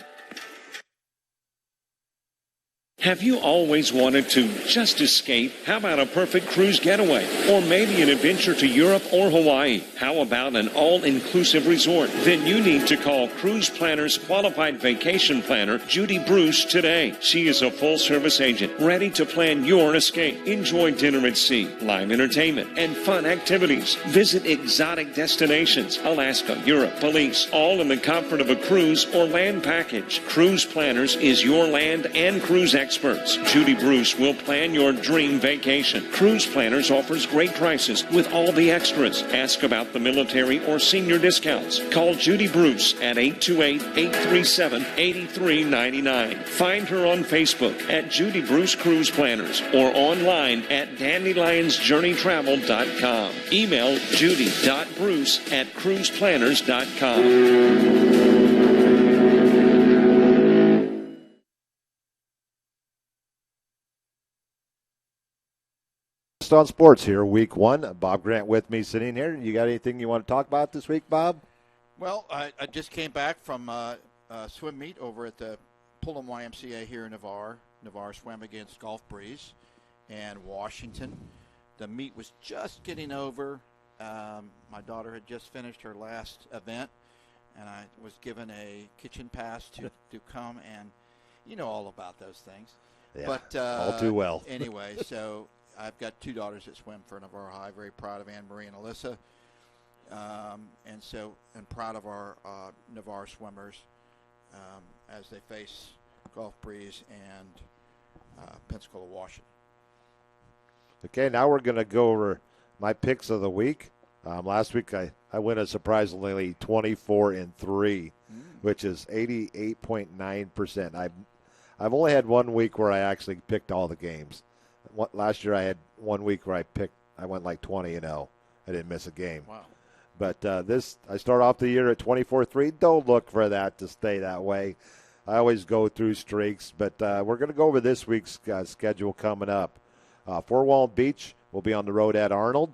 [SPEAKER 6] Have you always wanted to just escape? How about a perfect cruise getaway? Or maybe an adventure to Europe or Hawaii? How about an all-inclusive resort? Then you need to call Cruise Planners Qualified Vacation Planner Judy Bruce today. She is a full-service agent ready to plan your escape. Enjoy dinner at sea, live entertainment, and fun activities. Visit exotic destinations, Alaska, Europe, Belize, all in the comfort of a cruise or land package. Cruise Planners is your land and cruise experts. Judy Bruce will plan your dream vacation. Cruise Planners offers great prices with all the extras. Ask about the military or senior discounts. Call Judy Bruce at 828-837-8399. Find her on Facebook at Judy Bruce Cruise Planners or online at dandelionsjourneytravel.com. Email judy.bruce@cruiseplanners.com.
[SPEAKER 1] On Sports here, week one. Bob Grant with me sitting here. You got anything you want to talk about this week, Bob?
[SPEAKER 8] Well, I just came back from swim meet over at the Pullman YMCA here in Navarre. Navarre swam against Gulf Breeze and Washington. The meet was just getting over. My daughter had just finished her last event, and I was given a kitchen pass to come, and you know all about those things.
[SPEAKER 1] Yeah,
[SPEAKER 8] but
[SPEAKER 1] all too well.
[SPEAKER 8] Anyway, so I've got two daughters that swim for Navarre High. Very proud of Anne Marie and Alyssa, and proud of our Navarre swimmers as they face Gulf Breeze and Pensacola, Washington.
[SPEAKER 1] Okay, now we're going to go over my picks of the week. Last week I went a surprisingly 24-3, which is 88.9%. I've only had 1 week where I actually picked all the games. Last year I had 1 week where I went like 20-0. I didn't miss a game.
[SPEAKER 8] Wow.
[SPEAKER 1] But I start off the year at 24-3. Don't look for that to stay that way. I always go through streaks. But we're going to go over this week's schedule coming up. Fort Walton Beach will be on the road at Arnold.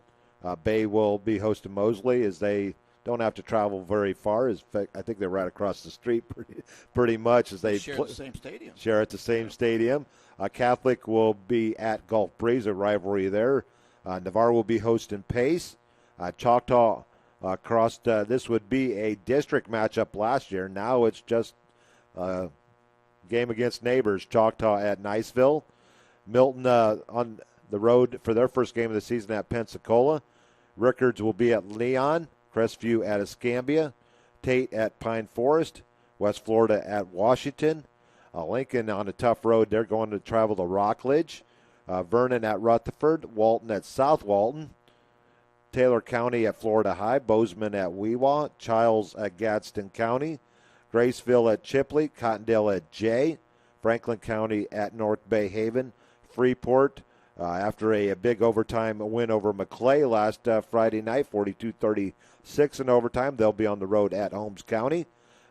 [SPEAKER 1] Bay will be hosting Mosley as they don't have to travel very far. I think they're right across the street pretty much as they
[SPEAKER 8] share the same stadium.
[SPEAKER 1] Share at the same stadium. Catholic will be at Gulf Breeze, a rivalry there. Navarre will be hosting Pace. Choctaw crossed. This would be a district matchup last year. Now it's just a game against neighbors. Choctaw at Niceville. Milton on the road for their first game of the season at Pensacola. Rickards will be at Leon. Crestview at Escambia. Tate at Pine Forest. West Florida at Washington. Lincoln on a tough road. They're going to travel to Rockledge. Vernon at Rutherford. Walton at South Walton. Taylor County at Florida High. Bozeman at Weewa. Childs at Gadsden County. Graceville at Chipley. Cottondale at Jay. Franklin County at North Bay Haven. Freeport after a big overtime win over Maclay last Friday night, 42-36 in overtime. They'll be on the road at Holmes County.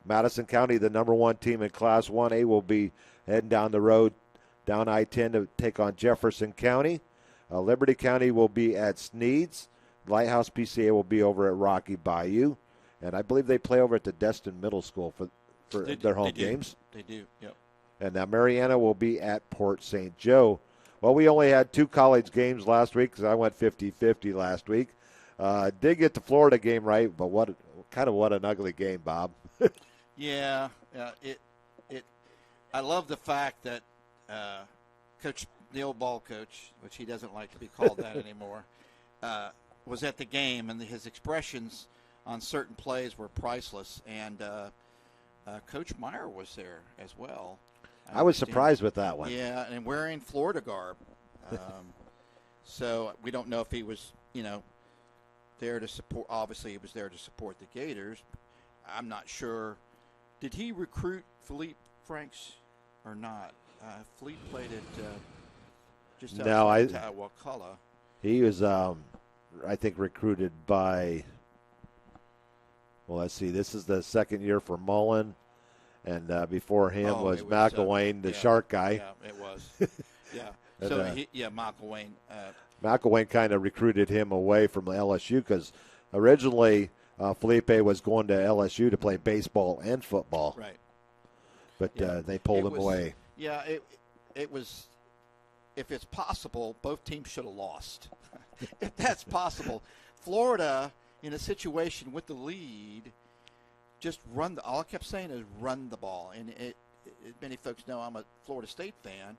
[SPEAKER 1] Madison County, the number one team in Class 1A, will be heading down the road, down I-10 to take on Jefferson County. Liberty County will be at Sneads. Lighthouse PCA will be over at Rocky Bayou. And I believe they play over at the Destin Middle School for their home
[SPEAKER 8] they do.
[SPEAKER 1] games.
[SPEAKER 8] They do, yep.
[SPEAKER 1] And now Mariana will be at Port St. Joe. Well, we only had 2 college games last week because I went 50-50 last week. Did get the Florida game right, but what an ugly game, Bob.
[SPEAKER 8] Yeah, I love the fact that Coach, the old ball coach, which he doesn't like to be called that anymore, was at the game, and his expressions on certain plays were priceless. And Coach Meyer was there as well.
[SPEAKER 1] I was surprised with that one.
[SPEAKER 8] Yeah, and wearing Florida garb. So we don't know if he was, there to support. Obviously, he was there to support the Gators. I'm not sure. Did he recruit Philippe Franks or not? Philippe played at just outside Wakulla.
[SPEAKER 1] He was, I think, recruited by. Well, let's see. This is the second year for Mullen, and before him was McElwain, the Shark guy.
[SPEAKER 8] Yeah, it was. Yeah. So McElwain.
[SPEAKER 1] McElwain kind of recruited him away from LSU because originally Felipe was going to LSU to play baseball and football.
[SPEAKER 8] Right.
[SPEAKER 1] But they pulled him away.
[SPEAKER 8] Yeah, it was. If it's possible, both teams should have lost. If that's possible, Florida in a situation with the lead, just run. All I kept saying is run the ball. And many folks know I'm a Florida State fan.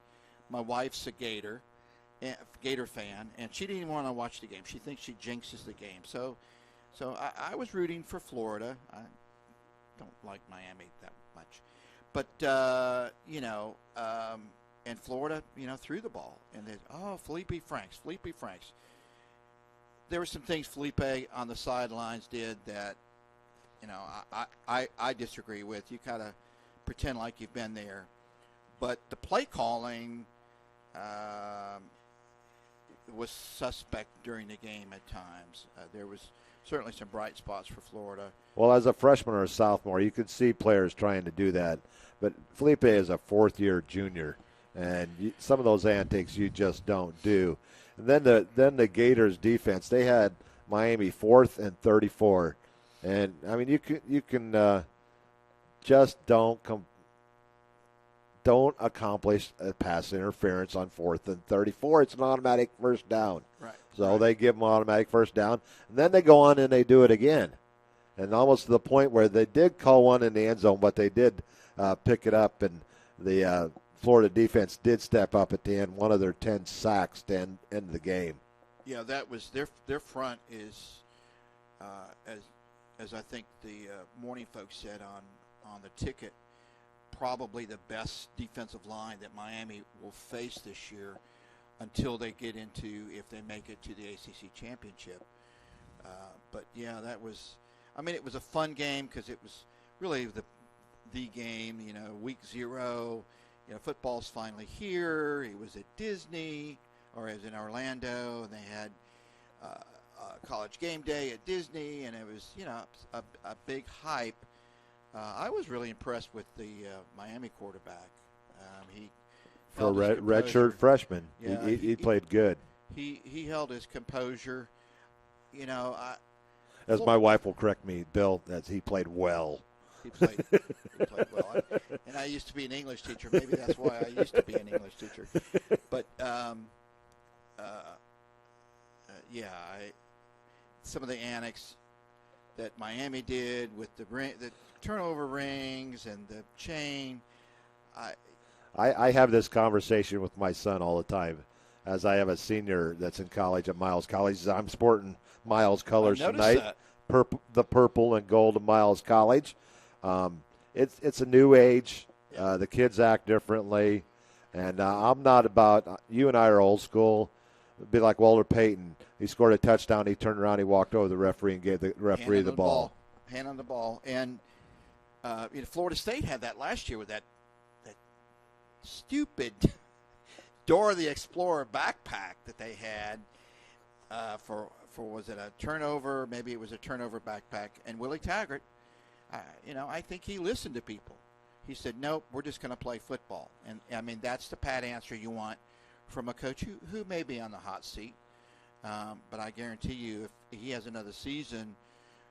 [SPEAKER 8] My wife's a Gator fan, and she didn't even want to watch the game. She thinks she jinxes the game. So I was rooting for Florida. I don't like Miami that much, but and Florida, threw the ball, and Felipe Franks. There were some things Felipe on the sidelines did that, I disagree with. You kind of pretend like you've been there, but the play calling was suspect during the game at times. There was certainly some bright spots for Florida.
[SPEAKER 1] Well, as a freshman or a sophomore, you could see players trying to do that, but Felipe is a fourth-year junior, and some of those antics you just don't do. And then the Gators defense, they had Miami 4th and 34, and I mean you can just don't accomplish a pass interference on 4th and 34. It's an automatic first down.
[SPEAKER 8] Right.
[SPEAKER 1] So they give them automatic first down, and then they go on and they do it again, and almost to the point where they did call one in the end zone, but they did pick it up, and the Florida defense did step up at the end, one of their 10 sacks to end the game.
[SPEAKER 8] Yeah, that was their front is, as I think the morning folks said on the ticket, probably the best defensive line that Miami will face this year until they get into, if they make it to the ACC championship. But yeah, it was a fun game because it was really the game, week 0. Football's finally here. It was at Disney, or it was in Orlando, and they had college game day at Disney, and it was, a big hype. I was really impressed with the Miami quarterback.
[SPEAKER 1] For a redshirt freshman, yeah, he played good.
[SPEAKER 8] He held his composure.
[SPEAKER 1] As my wife will correct me, Bill, that he played well.
[SPEAKER 8] He played well. And I used to be an English teacher. Maybe that's why I used to be an English teacher. But, some of the antics that Miami did with the turnover rings and the chain.
[SPEAKER 1] I have this conversation with my son all the time, as I have a senior that's in college at Miles College. I'm sporting Miles colors tonight. The purple and gold of Miles College. It's a new age. The kids act differently, and I'm not about. You and I are old school. It'd be like Walter Payton. He scored a touchdown. He turned around. He walked over the referee and gave the referee the ball.
[SPEAKER 8] Hand on the ball. And Florida State had that last year with that stupid Dora the Explorer backpack that they had for was it a turnover? Maybe it was a turnover backpack. And Willie Taggart, I think he listened to people. He said, nope, we're just going to play football. And, that's the pat answer you want from a coach who may be on the hot seat. But I guarantee you, if he has another season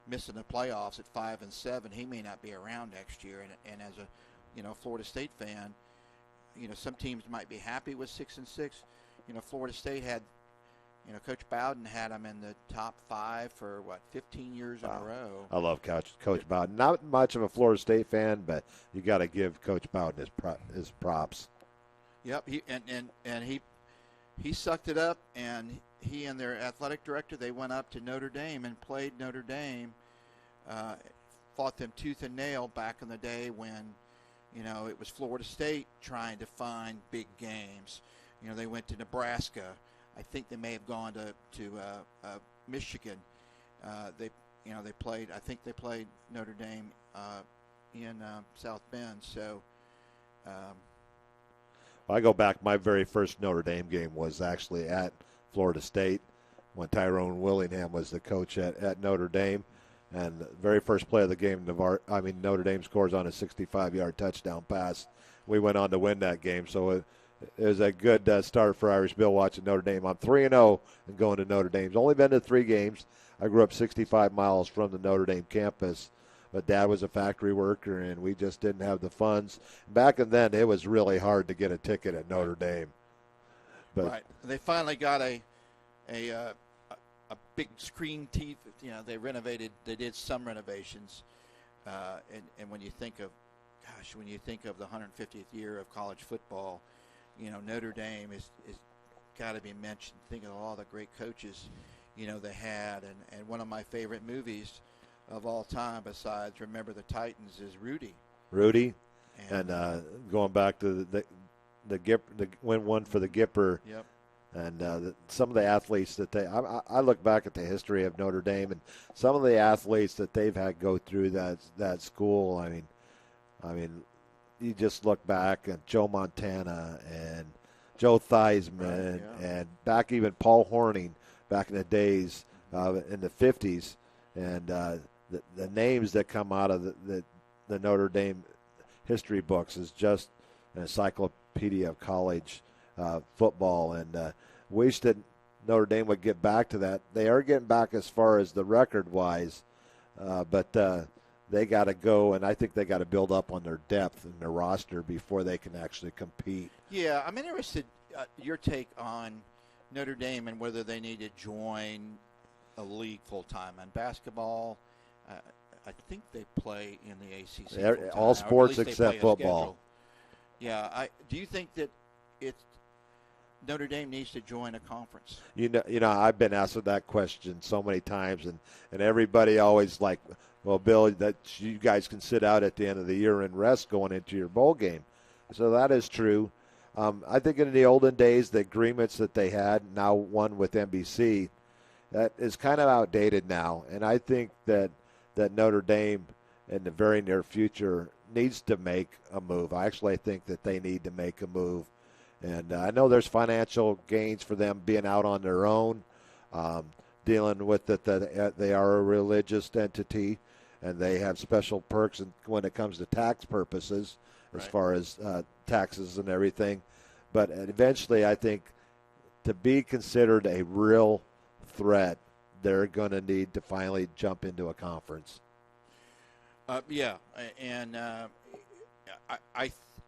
[SPEAKER 8] missing the playoffs at 5-7. He may not be around next year. And as a Florida State fan, some teams might be happy with 6-6. Florida State had, Coach Bowden had them in the top 5 for 15 years in a row.
[SPEAKER 1] I love Coach Bowden. Not much of a Florida State fan, but you got to give Coach Bowden his props.
[SPEAKER 8] Yep, he sucked it up, and he and their athletic director, they went up to Notre Dame and played Notre Dame, fought them tooth and nail back in the day when, it was Florida State trying to find big games. They went to Nebraska. I think they may have gone to Michigan. They played. I think they played Notre Dame in South Bend. So.
[SPEAKER 1] I go back. My very first Notre Dame game was actually at Florida State when Tyrone Willingham was the coach at Notre Dame. And the very first play of the game, Notre Dame scores on a 65-yard touchdown pass. We went on to win that game. So it was a good start for Irish Bill watching Notre Dame. I'm 3-0 and going to Notre Dame. Only been to 3 games. I grew up 65 miles from the Notre Dame campus. But Dad was a factory worker, and we just didn't have the funds. Back then, it was really hard to get a ticket at Notre Dame. But
[SPEAKER 8] right. They finally got a big screen TV. They renovated. They did some renovations. And when you think of the 150th year of college football, Notre Dame is got to be mentioned. Think of all the great coaches, they had. And one of my favorite movies of all time, besides Remember the Titans, is Rudy.
[SPEAKER 1] And going back to the win one for the Gipper.
[SPEAKER 8] Yep.
[SPEAKER 1] And some of the athletes that I look back at the history of Notre Dame and some of the athletes that they've had go through that school. I mean, you just look back at Joe Montana and Joe Theismann and back even Paul Horning back in the days in the 50s, and the names that come out of the Notre Dame history books is just an encyclopedia of college football, and wish that Notre Dame would get back to that. They are getting back as far as the record-wise, but they got to go, and I think they got to build up on their depth and their roster before they can actually compete.
[SPEAKER 8] Yeah, I'm interested your take on Notre Dame and whether they need to join a league full-time. On basketball, I think they play in the ACC full-time,
[SPEAKER 1] all sports except football.
[SPEAKER 8] Yeah, do you think that Notre Dame needs to join a conference?
[SPEAKER 1] You know, I've been asked that question so many times, and everybody always like, well, Bill, that you guys can sit out at the end of the year and rest going into your bowl game. So that is true. I think in the olden days, the agreements that they had, now one with NBC, that is kind of outdated now. And I think that Notre Dame in the very near future needs to make a move. I actually think that they need to make a move. And I know there's financial gains for them being out on their own, dealing with that they are a religious entity, and they have special perks when it comes to tax purposes, as far as taxes and everything. But eventually, I think to be considered a real threat, they're going to need to finally jump into a conference.
[SPEAKER 8] And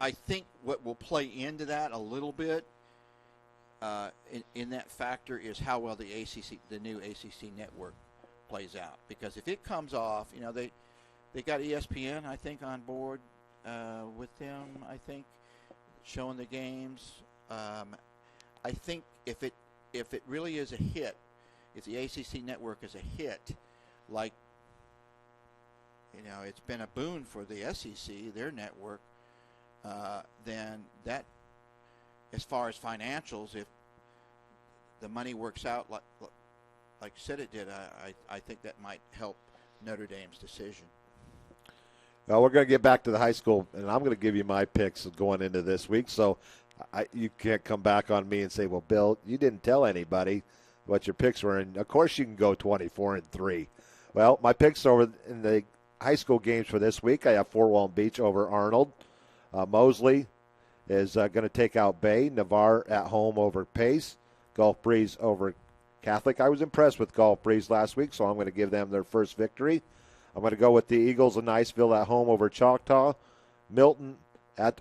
[SPEAKER 8] I think what will play into that a little bit in that factor is how well the new ACC network plays out. Because if it comes off, they got ESPN, I think, on board with them, I think, showing the games. I think if it really is a hit, if the ACC network is a hit, like, it's been a boon for the SEC, their network, then that, as far as financials, if the money works out like you said it did, I think that might help Notre Dame's decision.
[SPEAKER 1] Well, we're going to get back to the high school, and I'm going to give you my picks going into this week. So you can't come back on me and say, well, Bill, you didn't tell anybody what your picks were. And, of course, you can go 24-3. Well, my picks over in the high school games for this week, I have Fort Walton Beach over Arnold. Mosley is going to take out Bay. Navarre at home over Pace. Gulf Breeze over Catholic, I was impressed with Gulf Breeze last week, so I'm going to give them their first victory. I'm going to go with the Eagles of Niceville at home over Choctaw. Milton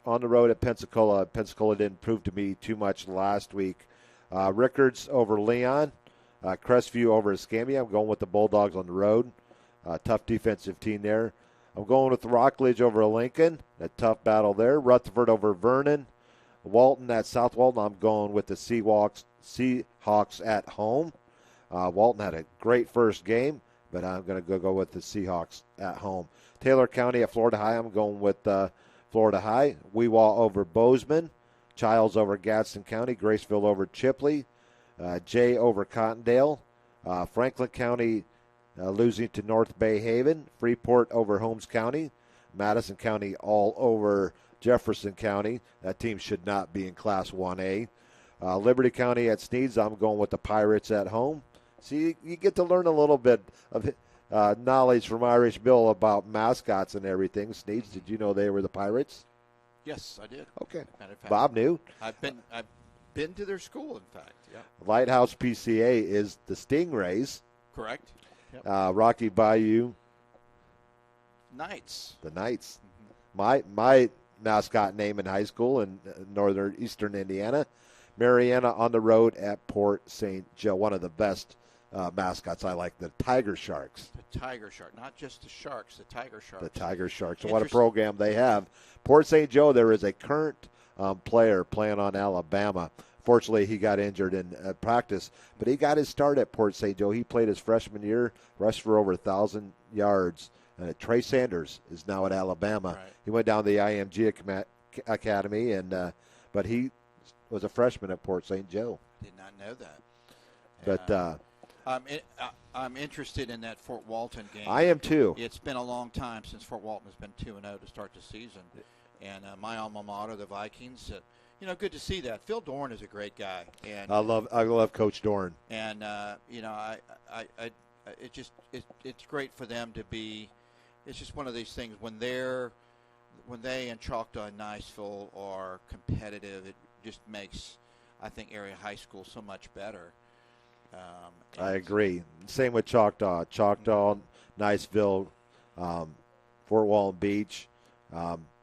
[SPEAKER 1] on the road at Pensacola. Pensacola didn't prove to me too much last week. Rickards over Leon. Crestview over Escambia. I'm going with the Bulldogs on the road. Tough defensive team there. I'm going with Rockledge over Lincoln. A tough battle there. Rutherford over Vernon. Walton at South Walton. I'm going with the Seahawks at home. Walton had a great first game, but I'm going to go with the Seahawks at home. Taylor County at Florida High. I'm going with Florida High. Weewaw over Bozeman. Childs over Gadsden County. Graceville over Chipley. Jay over Cottondale. Franklin County losing to North Bay Haven. Freeport over Holmes County. Madison County all over Jefferson County. That team should not be in Class 1A. Liberty County at Sneeds. I'm going with the Pirates at home. See, you get to learn a little bit of knowledge from Irish Bill about mascots and everything. Sneeds, did you know they were the Pirates?
[SPEAKER 8] Yes, I did.
[SPEAKER 1] Okay.
[SPEAKER 8] Matter of fact,
[SPEAKER 1] Bob knew.
[SPEAKER 8] I've been to their school, in fact. Yeah.
[SPEAKER 1] Lighthouse PCA is the Stingrays.
[SPEAKER 8] Correct. Yep.
[SPEAKER 1] Rocky Bayou.
[SPEAKER 8] Knights.
[SPEAKER 1] The Knights. Mm-hmm. My mascot name in high school in eastern Indiana. Mariana on the road at Port St. Joe. One of the best mascots I like, the Tiger Sharks.
[SPEAKER 8] The Tiger Shark, not just the Sharks, the Tiger Sharks.
[SPEAKER 1] The Tiger Sharks. What a program they have. Port St. Joe, there is a current player playing on Alabama. Fortunately, he got injured in practice, but he got his start at Port St. Joe. He played his freshman year, rushed for over 1,000 yards. Trey Sanders is now at Alabama.
[SPEAKER 8] Right.
[SPEAKER 1] He went down to the IMG Academy, but he was a freshman at Port St. Joe.
[SPEAKER 8] Did not know that.
[SPEAKER 1] But
[SPEAKER 8] I'm interested in that Fort Walton game.
[SPEAKER 1] I am too.
[SPEAKER 8] It's been a long time since Fort Walton has been 2-0 to start the season, and my alma mater, the Vikings. Good to see that. Phil Dorn is a great guy, and
[SPEAKER 1] I love Coach Dorn.
[SPEAKER 8] And it's great for them to be. It's just one of these things when they and Choctaw and Niceville are competitive, it just makes, I think, area high school so much better.
[SPEAKER 1] I agree. Same with Choctaw. Niceville, Fort Walton Beach,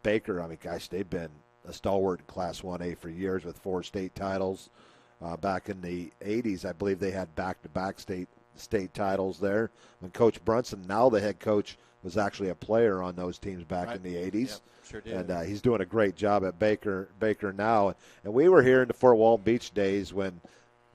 [SPEAKER 1] Baker. I mean, gosh, they've been a stalwart in Class 1A for years with 4 state titles. Back in the 80s, I believe they had back-to-back state titles there. When Coach Brunson, now the head coach, was actually a player on those teams back in the 80s.
[SPEAKER 8] Yep, sure did.
[SPEAKER 1] And he's doing a great job at Baker now. And we were here in the Fort Walton Beach days when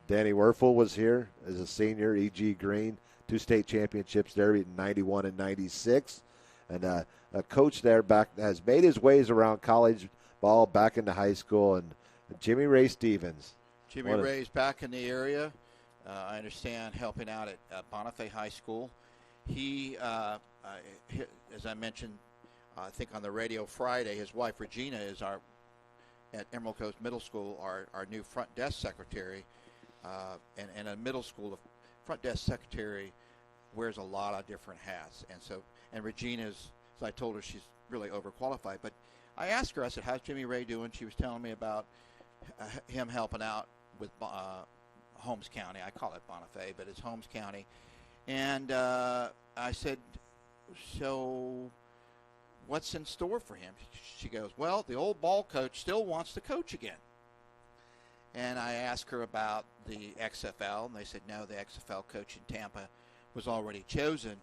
[SPEAKER 1] Danny Werfel was here as a senior, E.G. Green, 2 state championships there in 91 and 96. And a coach there has made his ways around college ball back into high school. And Jimmy Ray Stevens.
[SPEAKER 8] Jimmy Ray's back in the area. I understand helping out at Bonifay High School. He, as I mentioned, I think on the radio Friday, his wife Regina is at Emerald Coast Middle School, our new front desk secretary. And a middle school, the front desk secretary wears a lot of different hats. And Regina's, as I told her, she's really overqualified. But I asked her, I said, how's Jimmy Ray doing? She was telling me about him helping out with Holmes County. I call it Bonifay, but it's Holmes County. And I said, so what's in store for him? She goes, well, the old ball coach still wants to coach again. And I asked her about the XFL, and they said, no, the XFL coach in Tampa was already chosen.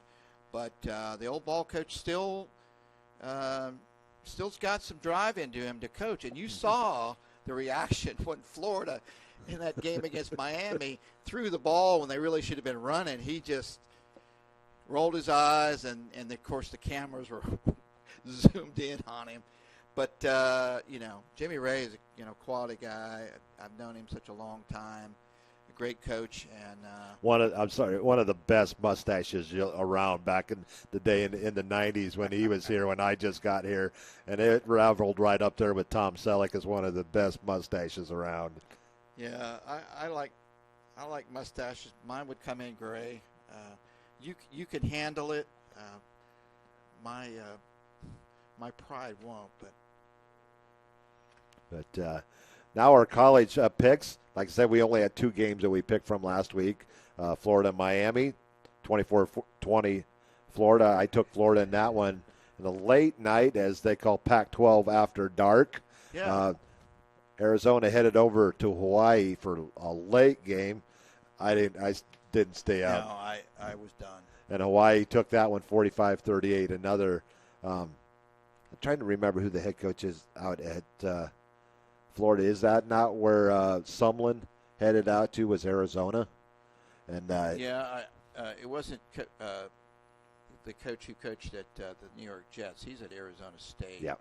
[SPEAKER 8] But the old ball coach still's got some drive into him to coach. And you saw the reaction when Florida, in that game against Miami, threw the ball when they really should have been running. He just rolled his eyes, and of course the cameras were zoomed in on him. But, Jimmy Ray is a quality guy. I've known him such a long time. A great coach. And
[SPEAKER 1] one of the best mustaches around back in the day in the 90s when he was here, when I just got here. And it raveled right up there with Tom Selleck as one of the best mustaches around.
[SPEAKER 8] Yeah, I like mustaches. Mine would come in gray. You can handle it. My pride won't, but
[SPEAKER 1] Now our college picks. Like I said, we only had 2 games that we picked from last week. Florida and Miami, 24-20 Florida. I took Florida in that one. In the late night, as they call Pac-12 after dark.
[SPEAKER 8] Yeah.
[SPEAKER 1] Arizona headed over to Hawaii for a late game. I didn't stay up.
[SPEAKER 8] No, I was done.
[SPEAKER 1] And Hawaii took that one 45-38. Another. I'm trying to remember who the head coach is out at Florida. Is that not where Sumlin headed out to? Was Arizona? And
[SPEAKER 8] it wasn't the coach who coached at the New York Jets. He's at Arizona State.
[SPEAKER 1] Yeah.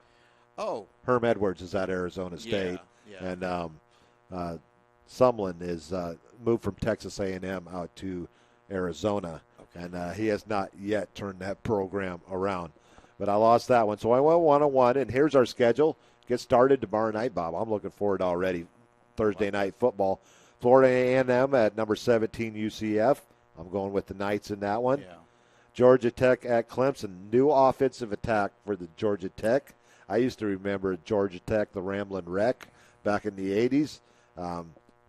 [SPEAKER 8] Oh,
[SPEAKER 1] Herm Edwards is at Arizona State.
[SPEAKER 8] Yeah.
[SPEAKER 1] And Sumlin is moved from Texas A&M out to Arizona.
[SPEAKER 8] Okay.
[SPEAKER 1] And he has not yet turned that program around. But I lost that one. So I went 1-1, and here's our schedule. Get started tomorrow night, Bob. I'm looking forward already. Thursday night football. Florida A&M at number 17 UCF. I'm going with the Knights in that one.
[SPEAKER 8] Yeah.
[SPEAKER 1] Georgia Tech at Clemson. New offensive attack for the Georgia Tech. I used to remember Georgia Tech, the Ramblin' Wreck, back in the 80s.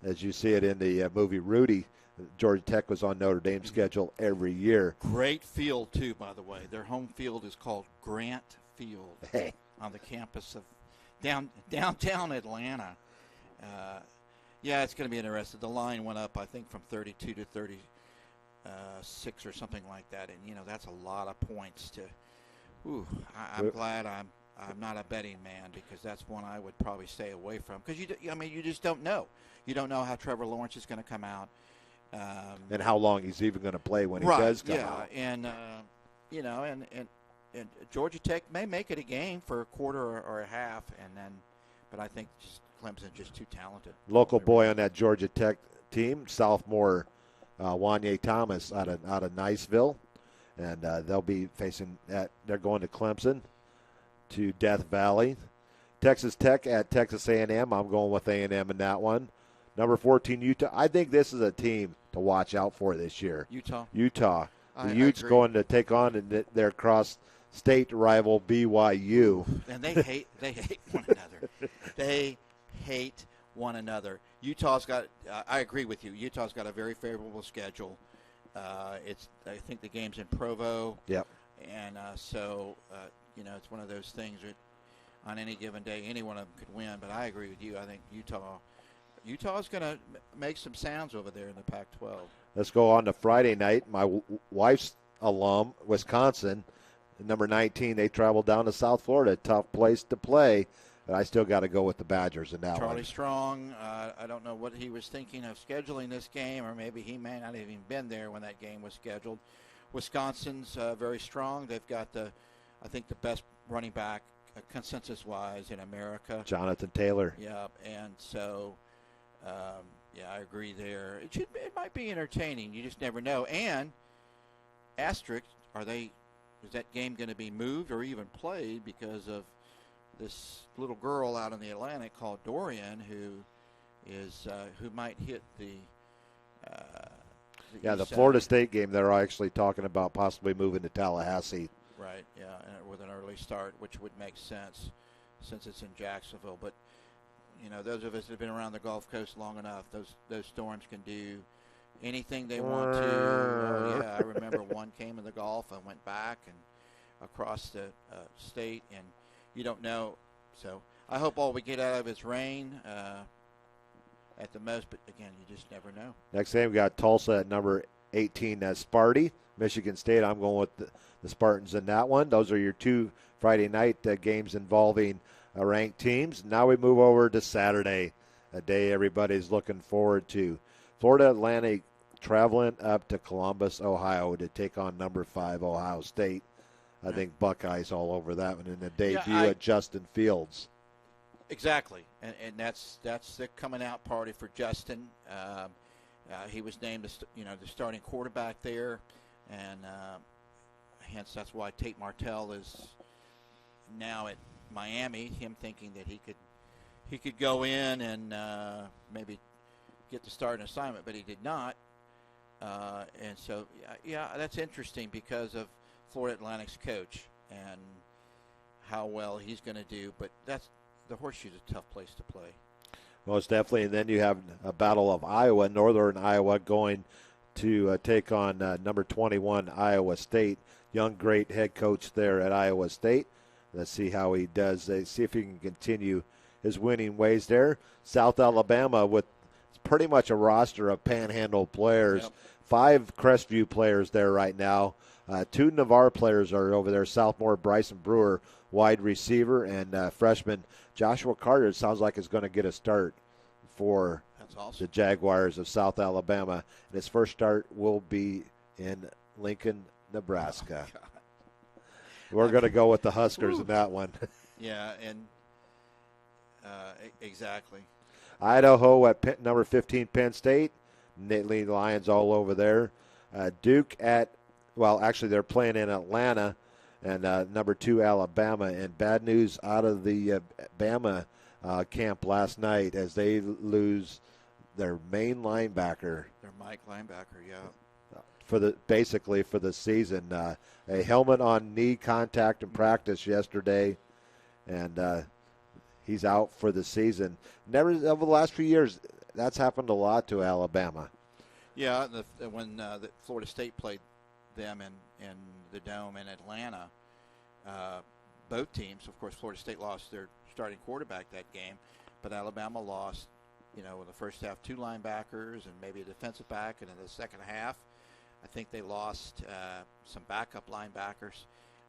[SPEAKER 1] As you see it in the movie Rudy, Georgia Tech was on Notre Dame's schedule every year.
[SPEAKER 8] Great field, too, by the way. Their home field is called Grant Field on the campus of downtown Atlanta. It's going to be interesting. The line went up, I think, from 32 to 36 or something like that. And, that's a lot of points to I'm glad I'm not a betting man, because that's one I would probably stay away from. Because, you just don't know. You don't know how Trevor Lawrence is going to come out.
[SPEAKER 1] And how long he's even going to play when he does come out.
[SPEAKER 8] And, and Georgia Tech may make it a game for a quarter or a half, but I think Clemson's just too talented.
[SPEAKER 1] Local boy on that Georgia Tech team, sophomore Wanye Thomas out of Niceville, and they'll be facing that. They're going to Clemson, to Death Valley. Texas Tech at Texas A&M. I'm going with A&M in that one. Number 14, Utah. I think this is a team to watch out for this year. Utah. The Utes going to take on their cross-state rival BYU.
[SPEAKER 8] And they hate one another. They hate one another. Utah's got. I agree with you. Utah's got a very favorable schedule. I think the game's in Provo.
[SPEAKER 1] Yep.
[SPEAKER 8] And so it's one of those things that on any given day, any one of them could win. But I agree with you. I think Utah's going to make some sounds over there in the Pac-12.
[SPEAKER 1] Let's go on to Friday night. My wife's alum, Wisconsin, number 19. They travel down to South Florida. Tough place to play. But I still got to go with the Badgers in that one.
[SPEAKER 8] Charlie Strong, I don't know what he was thinking of scheduling this game, or maybe he may not have even been there when that game was scheduled. Wisconsin's very strong. They've got I think the best running back consensus-wise in America.
[SPEAKER 1] Jonathan Taylor.
[SPEAKER 8] Yeah, and so, I agree there. It might be entertaining. You just never know. And asterisk, is that game going to be moved or even played because of this little girl out in the Atlantic called Dorian, who might hit the
[SPEAKER 1] Florida State game. They're actually talking about possibly moving to Tallahassee.
[SPEAKER 8] Right. Yeah, and with an early start, which would make sense since it's in Jacksonville. But those of us that have been around the Gulf Coast long enough, those storms can do anything they want to. Oh, yeah, I remember one came in the Gulf and went back and across the state, and you don't know. So I hope all we get out of is rain at the most, but again, you just never know.
[SPEAKER 1] Next game, we got Tulsa at number 18, Sparty. Michigan State, I'm going with the Spartans in that one. Those are your 2 Friday night games involving ranked teams. Now we move over to Saturday, a day everybody's looking forward to. Florida Atlantic traveling up to Columbus, Ohio to take on number 5 Ohio State. I think Buckeyes all over that one in the debut at Justin Fields.
[SPEAKER 8] Exactly, and that's the coming out party for Justin. He was named the starting quarterback there, and hence that's why Tate Martell is now at Miami. Him thinking that he could go in and maybe get the starting assignment, but he did not. And so that's interesting because of Florida Atlantic's coach and how well he's going to do. But the Horseshoe's a tough place to play.
[SPEAKER 1] Most definitely. And then you have a battle of Iowa, Northern Iowa, going to take on number 21, Iowa State. Young, great head coach there at Iowa State. Let's see how he does. See if he can continue his winning ways there. South Alabama with pretty much a roster of Panhandle players.
[SPEAKER 8] Yep.
[SPEAKER 1] 5 Crestview players there right now. 2 Navarre players are over there. Sophomore Bryson Brewer, wide receiver, and freshman Joshua Carter. It sounds like is going to get a start for the Jaguars of South Alabama. And his first start will be in Lincoln, Nebraska.
[SPEAKER 8] Oh,
[SPEAKER 1] we're going to go with the Huskers in that one.
[SPEAKER 8] Yeah, and exactly.
[SPEAKER 1] Idaho at number 15, Penn State. Nittany Lions all over there. Duke actually they're playing in Atlanta, and number 2, Alabama. And bad news out of the Bama camp last night as they lose their main linebacker.
[SPEAKER 8] Their Mike linebacker, yeah.
[SPEAKER 1] Basically for the season. A helmet on knee contact in practice yesterday, and he's out for the season. Never over the last few years, that's happened a lot to Alabama.
[SPEAKER 8] Yeah, when the Florida State played them in the Dome in Atlanta, both teams, of course, Florida State lost their starting quarterback that game, but Alabama lost, in the first half 2 linebackers and maybe a defensive back, and in the second half, I think they lost some backup linebackers.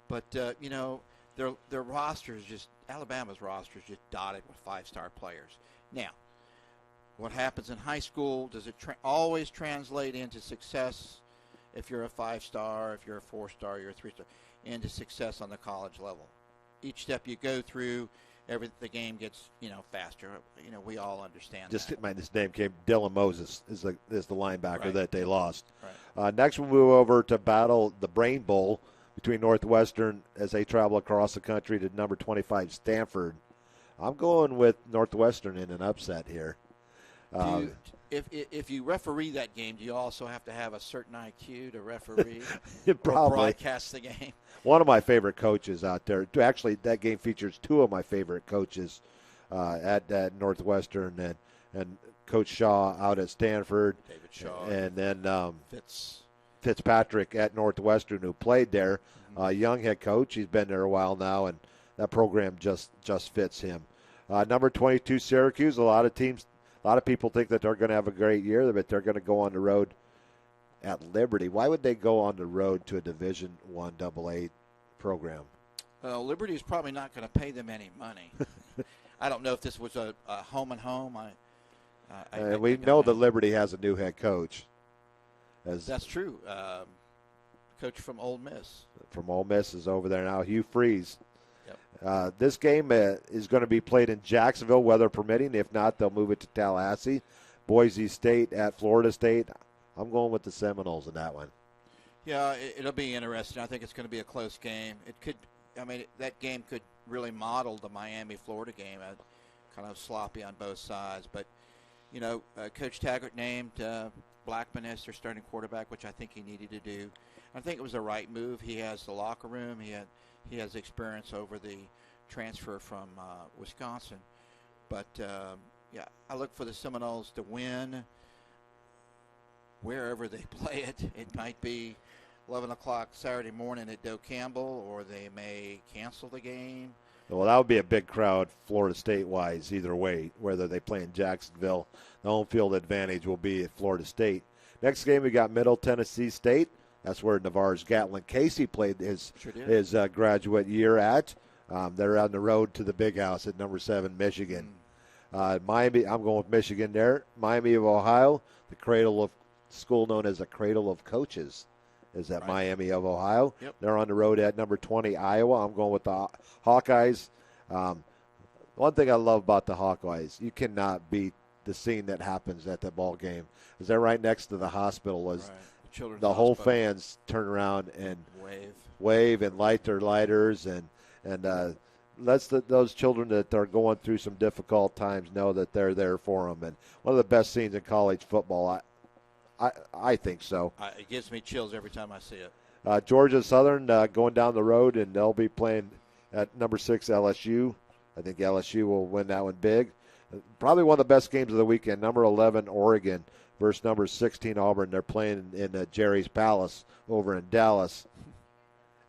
[SPEAKER 8] But, their roster is Alabama's roster is just dotted with 5-star players. Now, what happens in high school, does it always translate into success if you're a 5-star, if you're a 4-star, you're a 3-star, into success on the college level? Each step you go through, the game gets, faster. We all understand that.
[SPEAKER 1] This name came. Dylan Moses is the linebacker that they lost.
[SPEAKER 8] Right.
[SPEAKER 1] Next, we'll move over to battle the Brain Bowl between Northwestern as they travel across the country to number 25 Stanford. I'm going with Northwestern in an upset here.
[SPEAKER 8] If you referee that game, do you also have to have a certain IQ to referee
[SPEAKER 1] Probably.
[SPEAKER 8] or broadcast the game?
[SPEAKER 1] One of my favorite coaches out there. Actually, that game features 2 of my favorite coaches at Northwestern and Coach Shaw out at Stanford.
[SPEAKER 8] David Shaw.
[SPEAKER 1] And then Fitzpatrick at Northwestern, who played there. Young head coach. He's been there a while now, and that program just fits him. Number 22, Syracuse. A lot of people think that they're going to have a great year, but they're going to go on the road at Liberty. Why would they go on the road to a Division I AA program?
[SPEAKER 8] Well, Liberty is probably not going to pay them any money. I don't know if this was a home and home.
[SPEAKER 1] We know that Liberty has a new head coach.
[SPEAKER 8] That's true. Coach from Ole Miss.
[SPEAKER 1] From Ole Miss is over there now, Hugh Freeze.
[SPEAKER 8] Yep.
[SPEAKER 1] This game is going to be played in Jacksonville, weather permitting. If not, they'll move it to Tallahassee. Boise State at Florida State. I'm going with the Seminoles in that one.
[SPEAKER 8] Yeah, it'll be interesting. I think it's going to be a close game. That game could really model the Miami-Florida game. Kind of sloppy on both sides. But, Coach Taggart named Blackman as their starting quarterback, which I think he needed to do. I think it was the right move. He has the locker room. He has experience over the transfer from Wisconsin. But, I look for the Seminoles to win wherever they play it. It might be 11 o'clock Saturday morning at Doe Campbell, or they may cancel the game.
[SPEAKER 1] Well, that would be a big crowd, Florida State-wise, either way, whether they play in Jacksonville. The home field advantage will be at Florida State. Next game, we got Middle Tennessee State. That's where Navarre's Gatlin Casey played his graduate year at. They're on the road to the Big House at number 7, Michigan. Miami, I'm going with Michigan there. Miami of Ohio, the school known as the Cradle of Coaches, is at Miami of Ohio.
[SPEAKER 8] Yep.
[SPEAKER 1] They're on the road at number 20, Iowa. I'm going with the Hawkeyes. One thing I love about the Hawkeyes, you cannot beat the scene that happens at the ball game. Is they're right next to the hospital. The whole fans turn around and wave and light their lighters and lets those children that are going through some difficult times know that they're there for them. And one of the best scenes in college football, I think so.
[SPEAKER 8] It gives me chills every time I see it.
[SPEAKER 1] Georgia Southern going down the road, and they'll be playing at number 6 LSU. I think LSU will win that one big. Probably one of the best games of the weekend. Number 11 Oregon versus number 16 Auburn. They're playing in Jerry's Palace over in Dallas.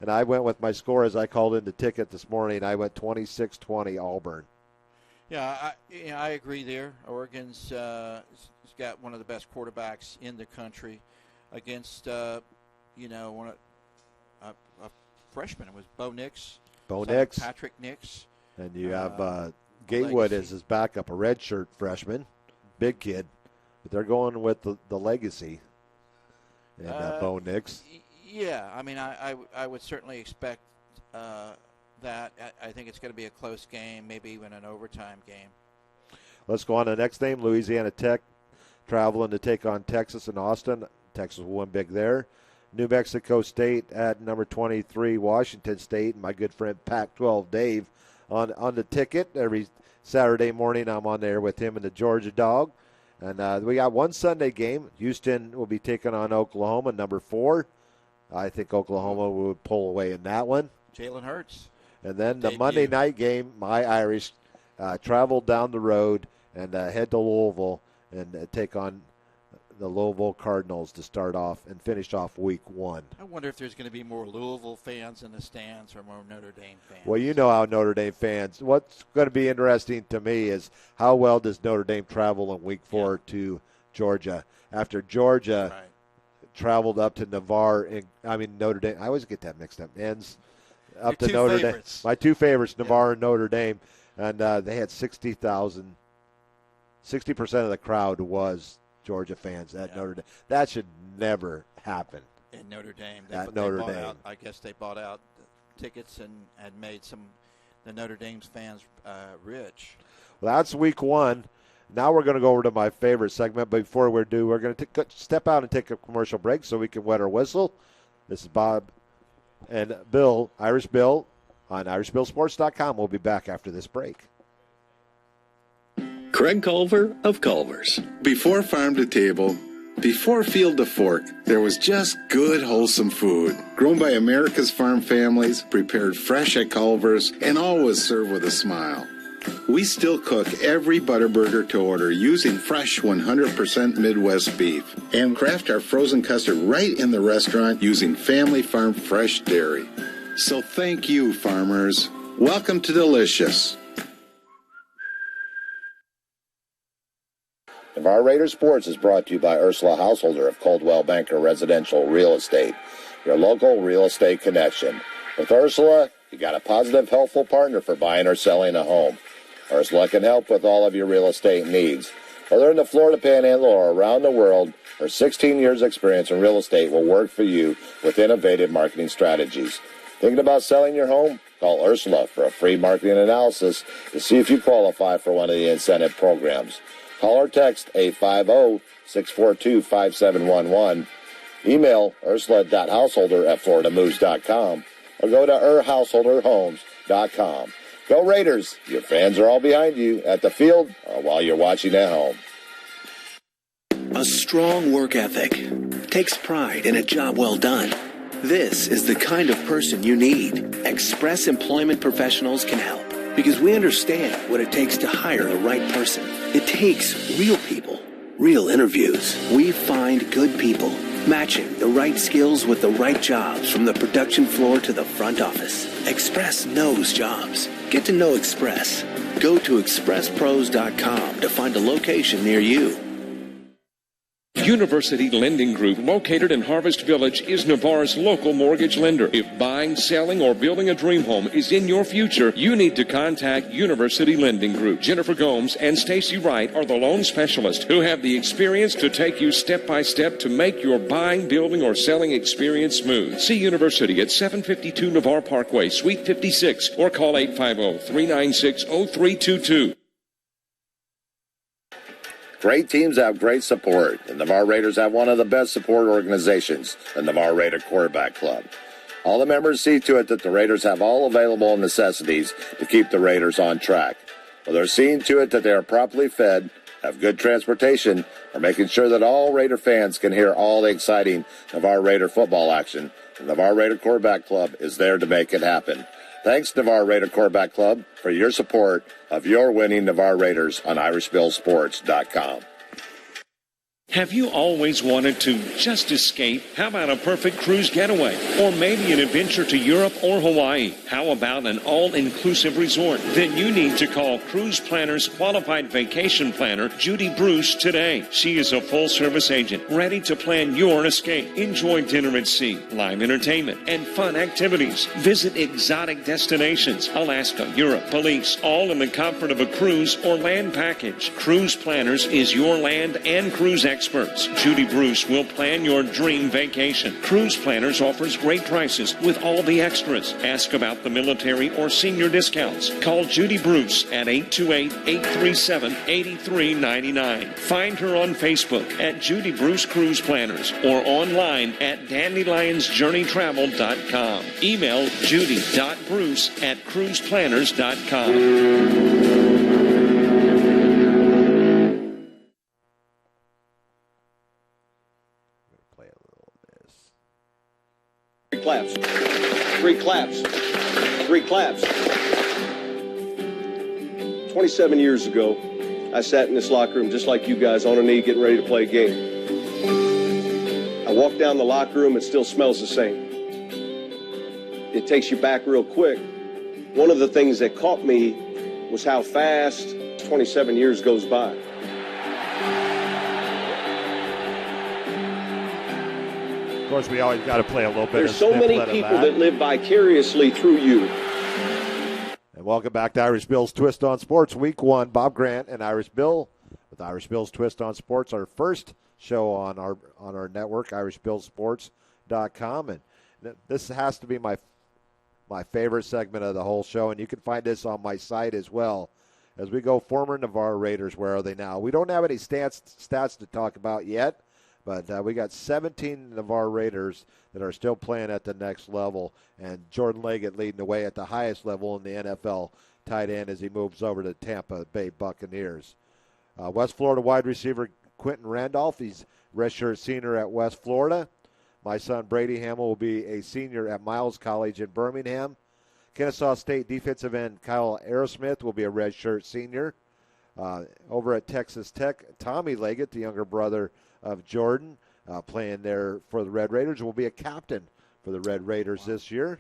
[SPEAKER 1] And I went with my score as I called in the ticket this morning. I went 26-20 Auburn.
[SPEAKER 8] Yeah, I agree there. Oregon's got one of the best quarterbacks in the country against, a freshman. It was Bo Nix. Patrick Nix.
[SPEAKER 1] And you have Gatewood as his backup, a redshirt freshman, big kid. But they're going with the legacy and Bo Nix.
[SPEAKER 8] Yeah, I mean, I would certainly expect that. I think it's going to be a close game, maybe even an overtime game.
[SPEAKER 1] Let's go on to the next name. Louisiana Tech traveling to take on Texas in Austin. Texas will win big there. New Mexico State at number 23, Washington State. My good friend Pac-12 Dave on the ticket. Every Saturday morning I'm on there with him and the Georgia Dog. And we got one Sunday game. Houston will be taking on Oklahoma, number 4. I think Oklahoma would pull away in that one.
[SPEAKER 8] Jalen Hurts.
[SPEAKER 1] And then the Monday night game, my Irish travel down the road and head to Louisville and take on the Louisville Cardinals to start off and finish off week 1.
[SPEAKER 8] I wonder if there's going to be more Louisville fans in the stands or more Notre Dame fans.
[SPEAKER 1] Well, you know how Notre Dame fans. What's going to be interesting to me is how well does Notre Dame travel in week 4 to Georgia after Georgia traveled up to Navarre. Notre Dame. I always get that mixed up. Ends up to Notre Dame. My two favorites, Navarre and Notre Dame, and they had 60,000. 60% of the crowd was Georgia fans at Notre Dame. That should never happen.
[SPEAKER 8] In Notre Dame. I guess they bought out the tickets and had made the Notre Dame's fans rich.
[SPEAKER 1] Well, that's week 1. Now we're going to go over to my favorite segment. But before we do, we're going to step out and take a commercial break so we can wet our whistle. This is Bob and Bill, Irish Bill, on IrishBillSports.com. We'll be back after this break.
[SPEAKER 5] Craig Culver of Culver's.
[SPEAKER 3] Before farm to table, before field to fork, there was just good, wholesome food. Grown by America's farm families, prepared fresh at Culver's, and always served with a smile. We still cook every Butterburger to order using fresh 100% Midwest beef and craft our frozen custard right in the restaurant using family farm fresh dairy. So thank you, farmers. Welcome to Delicious.
[SPEAKER 4] Navarre Raider Sports is brought to you by Ursula Householder of Coldwell Banker Residential Real Estate, your local real estate connection. With Ursula, you got a positive, helpful partner for buying or selling a home. Ursula can help with all of your real estate needs. Whether in the Florida Panhandle or around the world, her 16 years experience in real estate will work for you with innovative marketing strategies. Thinking about selling your home? Call Ursula for a free marketing analysis to see if you qualify for one of the incentive programs. Call or text 850-642-5711. Email ursula.householder@floridamoves.com or go to householderhomes.com. Go Raiders! Your fans are all behind you at the field or while you're watching at home.
[SPEAKER 5] A strong work ethic takes pride in a job well done. This is the kind of person you need. Express Employment Professionals can help because we understand what it takes to hire the right person. It takes real people, real interviews. We find good people, matching the right skills with the right jobs from the production floor to the front office. Express knows jobs. Get to know Express. Go to expresspros.com to find a location near you.
[SPEAKER 6] University Lending Group, located in Harvest Village, is Navarre's local mortgage lender. If buying, selling, or building a dream home is in your future, you need to contact University Lending Group. Jennifer Gomes and Stacy Wright are the loan specialists who have the experience to take you step by step to make your buying, building, or selling experience smooth. See University at 752 Navarre Parkway, Suite 56, or call 850-396-0322.
[SPEAKER 4] Great teams have great support. The Navarre Raiders have one of the best support organizations, the Navarre Raider Quarterback Club. All the members see to it that the Raiders have all available necessities to keep the Raiders on track. Well, they're seeing to it that they are properly fed, have good transportation, or making sure that all Raider fans can hear all the exciting Navarre Raider football action. The Navarre Raider Quarterback Club is there to make it happen. Thanks, Navarre Raider Quarterback Club, for your support of your winning Navarre Raiders on IrishBillSports.com.
[SPEAKER 6] Have you always wanted to just escape? How about a perfect cruise getaway? Or maybe an adventure to Europe or Hawaii? How about an all-inclusive resort? Then you need to call Cruise Planners Qualified Vacation Planner Judy Bruce today. She is a full-service agent ready to plan your escape. Enjoy dinner at sea, live entertainment, and fun activities. Visit exotic destinations, Alaska, Europe, Belize, all in the comfort of a cruise or land package. Cruise Planners is your land and cruise experts. Judy Bruce will plan your dream vacation. Cruise Planners offers great prices with all the extras. Ask about the military or senior discounts. Call Judy Bruce at 828-837-8399. Find her on Facebook at Judy Bruce Cruise Planners or online at dandelionsjourneytravel.com. Email judy.bruce@cruiseplanners.com.
[SPEAKER 9] Claps. 3 claps. 3 claps. 27 years ago, I sat in this locker room just like you guys on a knee getting ready to play a game. I walked down the locker room, it still smells the same. It takes you back real quick. One of the things that caught me was how fast 27 years goes by.
[SPEAKER 1] Of course, we always got to play a little bit.
[SPEAKER 9] There's so many people that live vicariously through you.
[SPEAKER 1] And welcome back to Irish Bill's Twist on Sports, Week 1. Bob Grant and Irish Bill with Irish Bill's Twist on Sports, our first show on our network, IrishBillSports.com. And this has to be my favorite segment of the whole show, and you can find this on my site as well. As we go, former Navarre Raiders, where are they now? We don't have any stats to talk about yet. But we got 17 Navarre Raiders that are still playing at the next level, and Jordan Leggett leading the way at the highest level in the NFL tight end as he moves over to Tampa Bay Buccaneers. West Florida wide receiver Quentin Randolph, he's redshirt senior at West Florida. My son Brady Hamill will be a senior at Miles College in Birmingham. Kennesaw State defensive end Kyle Aerosmith will be a redshirt senior. Over at Texas Tech, Tommy Leggett, the younger brother of Jordan, playing there for the Red Raiders, will be a captain for the Red Raiders this year.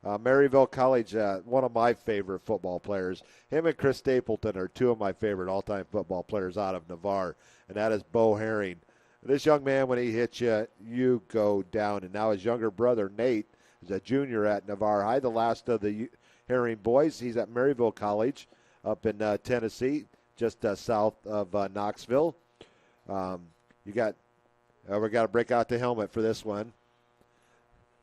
[SPEAKER 1] Maryville College, one of my favorite football players. Him and Chris Stapleton are two of my favorite all-time football players out of Navarre, and that is Bo Herring. This young man, when he hits you, you go down. And now his younger brother, Nate, is a junior at Navarre High, the last of the Herring boys. He's at Maryville College up in Tennessee, just south of Knoxville. We got to break out the helmet for this one.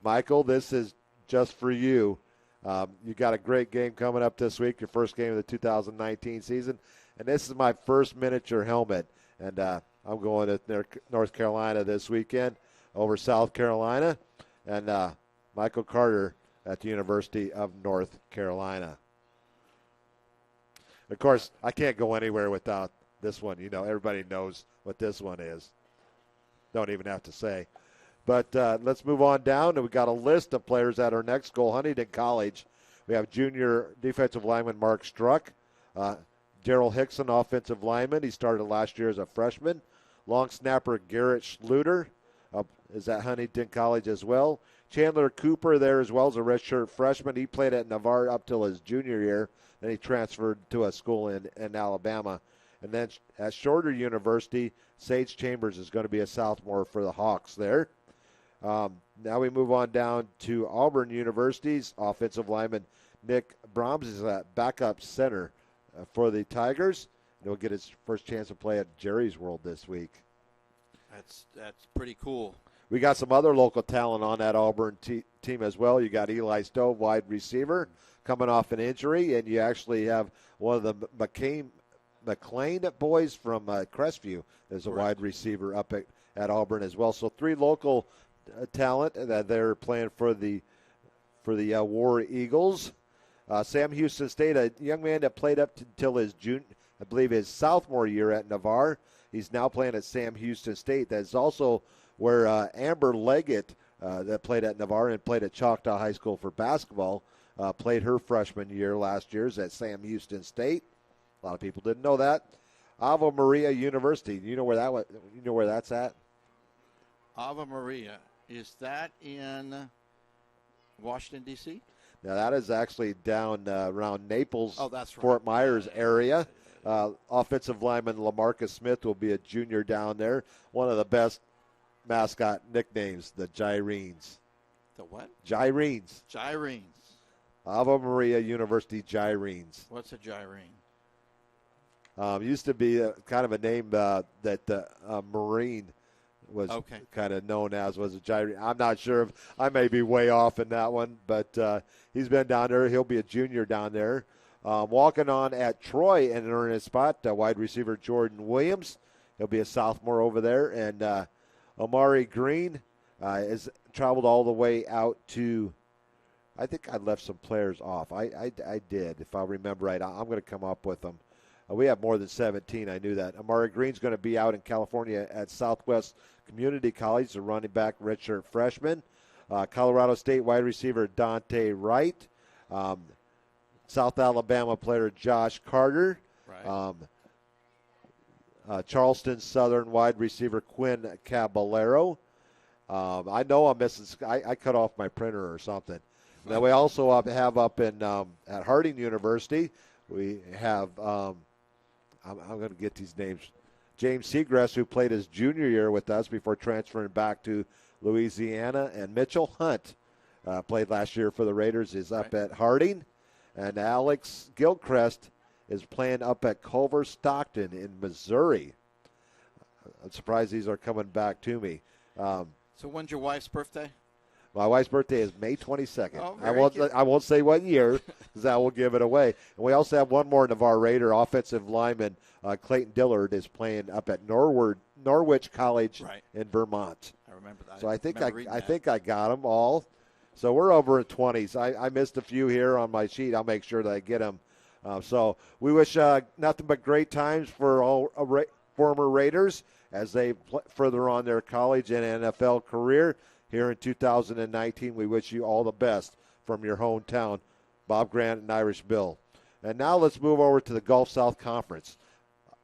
[SPEAKER 1] Michael, this is just for you. You got a great game coming up this week, your first game of the 2019 season. And this is my first miniature helmet. And I'm going to North Carolina this weekend over South Carolina. And Michael Carter at the University of North Carolina. Of course, I can't go anywhere without this one. You know, everybody knows what this one is. Don't even have to say. But let's move on down. And we got a list of players at our next goal. Huntington College. We have junior defensive lineman Mark Struck. Daryl Hickson, offensive lineman. He started last year as a freshman. Long snapper Garrett Schluter is at Huntington College as well. Chandler Cooper there as well as a redshirt freshman. He played at Navarre up till his junior year. Then he transferred to a school in Alabama. And then at Shorter University, Sage Chambers is going to be a sophomore for the Hawks there. Now we move on down to Auburn University's offensive lineman Nick Brahms is a backup center for the Tigers. And he'll get his first chance to play at Jerry's World this week.
[SPEAKER 8] That's pretty cool.
[SPEAKER 1] We got some other local talent on that Auburn team as well. You got Eli Stove, wide receiver, coming off an injury, and you actually have one of the McLean boys from Crestview as a wide receiver up at Auburn as well. So three local talent that they're playing for the War Eagles. Sam Houston State, a young man that played up until his his sophomore year at Navarre. He's now playing at Sam Houston State. That's also where Amber Leggett, that played at Navarre and played at Choctaw High School for basketball, played her freshman year last year at Sam Houston State. A lot of people didn't know that. Ave Maria University. You know where you know where that's at?
[SPEAKER 8] Ave Maria. Is that in Washington, D.C.?
[SPEAKER 1] Now, that is actually down around Naples,
[SPEAKER 8] that's right.
[SPEAKER 1] Fort Myers area. Offensive lineman Lamarcus Smith will be a junior down there. One of the best mascot nicknames, the Gyrenes.
[SPEAKER 8] The what?
[SPEAKER 1] Gyrenes.
[SPEAKER 8] Gyrenes.
[SPEAKER 1] Ave Maria University Gyrenes.
[SPEAKER 8] What's a gyrene?
[SPEAKER 1] Used to be kind of a name that the Marine was kind of known as, was a Gyrene. I'm not sure if I may be way off in that one, but he's been down there. He'll be a junior down there. Walking on at Troy and earning his spot, wide receiver Jordan Williams. He'll be a sophomore over there. And Omari Green has traveled all the way out to, I think I left some players off. I did, if I remember right. I'm going to come up with them. We have more than 17. I knew that. Amari Green's going to be out in California at Southwest Community College, the running back, redshirt freshman. Colorado State wide receiver Dante Wright. South Alabama player Josh Carter.
[SPEAKER 8] Right.
[SPEAKER 1] Charleston Southern wide receiver Quinn Caballero. I know I'm missing. I cut off my printer or something. Then we also have up in at Harding University. We have. I'm going to get these names. James Seagrass, who played his junior year with us before transferring back to Louisiana, and Mitchell Hunt played last year for the Raiders, is up at Harding. And Alex Gilchrist is playing up at Culver Stockton in Missouri. I'm surprised these are coming back to me.
[SPEAKER 8] So when's your wife's birthday?
[SPEAKER 1] My wife's birthday is May 22nd.
[SPEAKER 8] Oh,
[SPEAKER 1] I won't say what year, because that will give it away. And we also have one more Navarre Raider offensive lineman, Clayton Dillard, is playing up at Norwich College in Vermont.
[SPEAKER 8] I remember that.
[SPEAKER 1] So I think I got them all. So we're over in 20s. I missed a few here on my sheet. I'll make sure that I get them. So we wish nothing but great times for all former Raiders as they further on their college and NFL career. Here in 2019, we wish you all the best from your hometown, Bob Grant and Irish Bill. And now let's move over to the Gulf South Conference.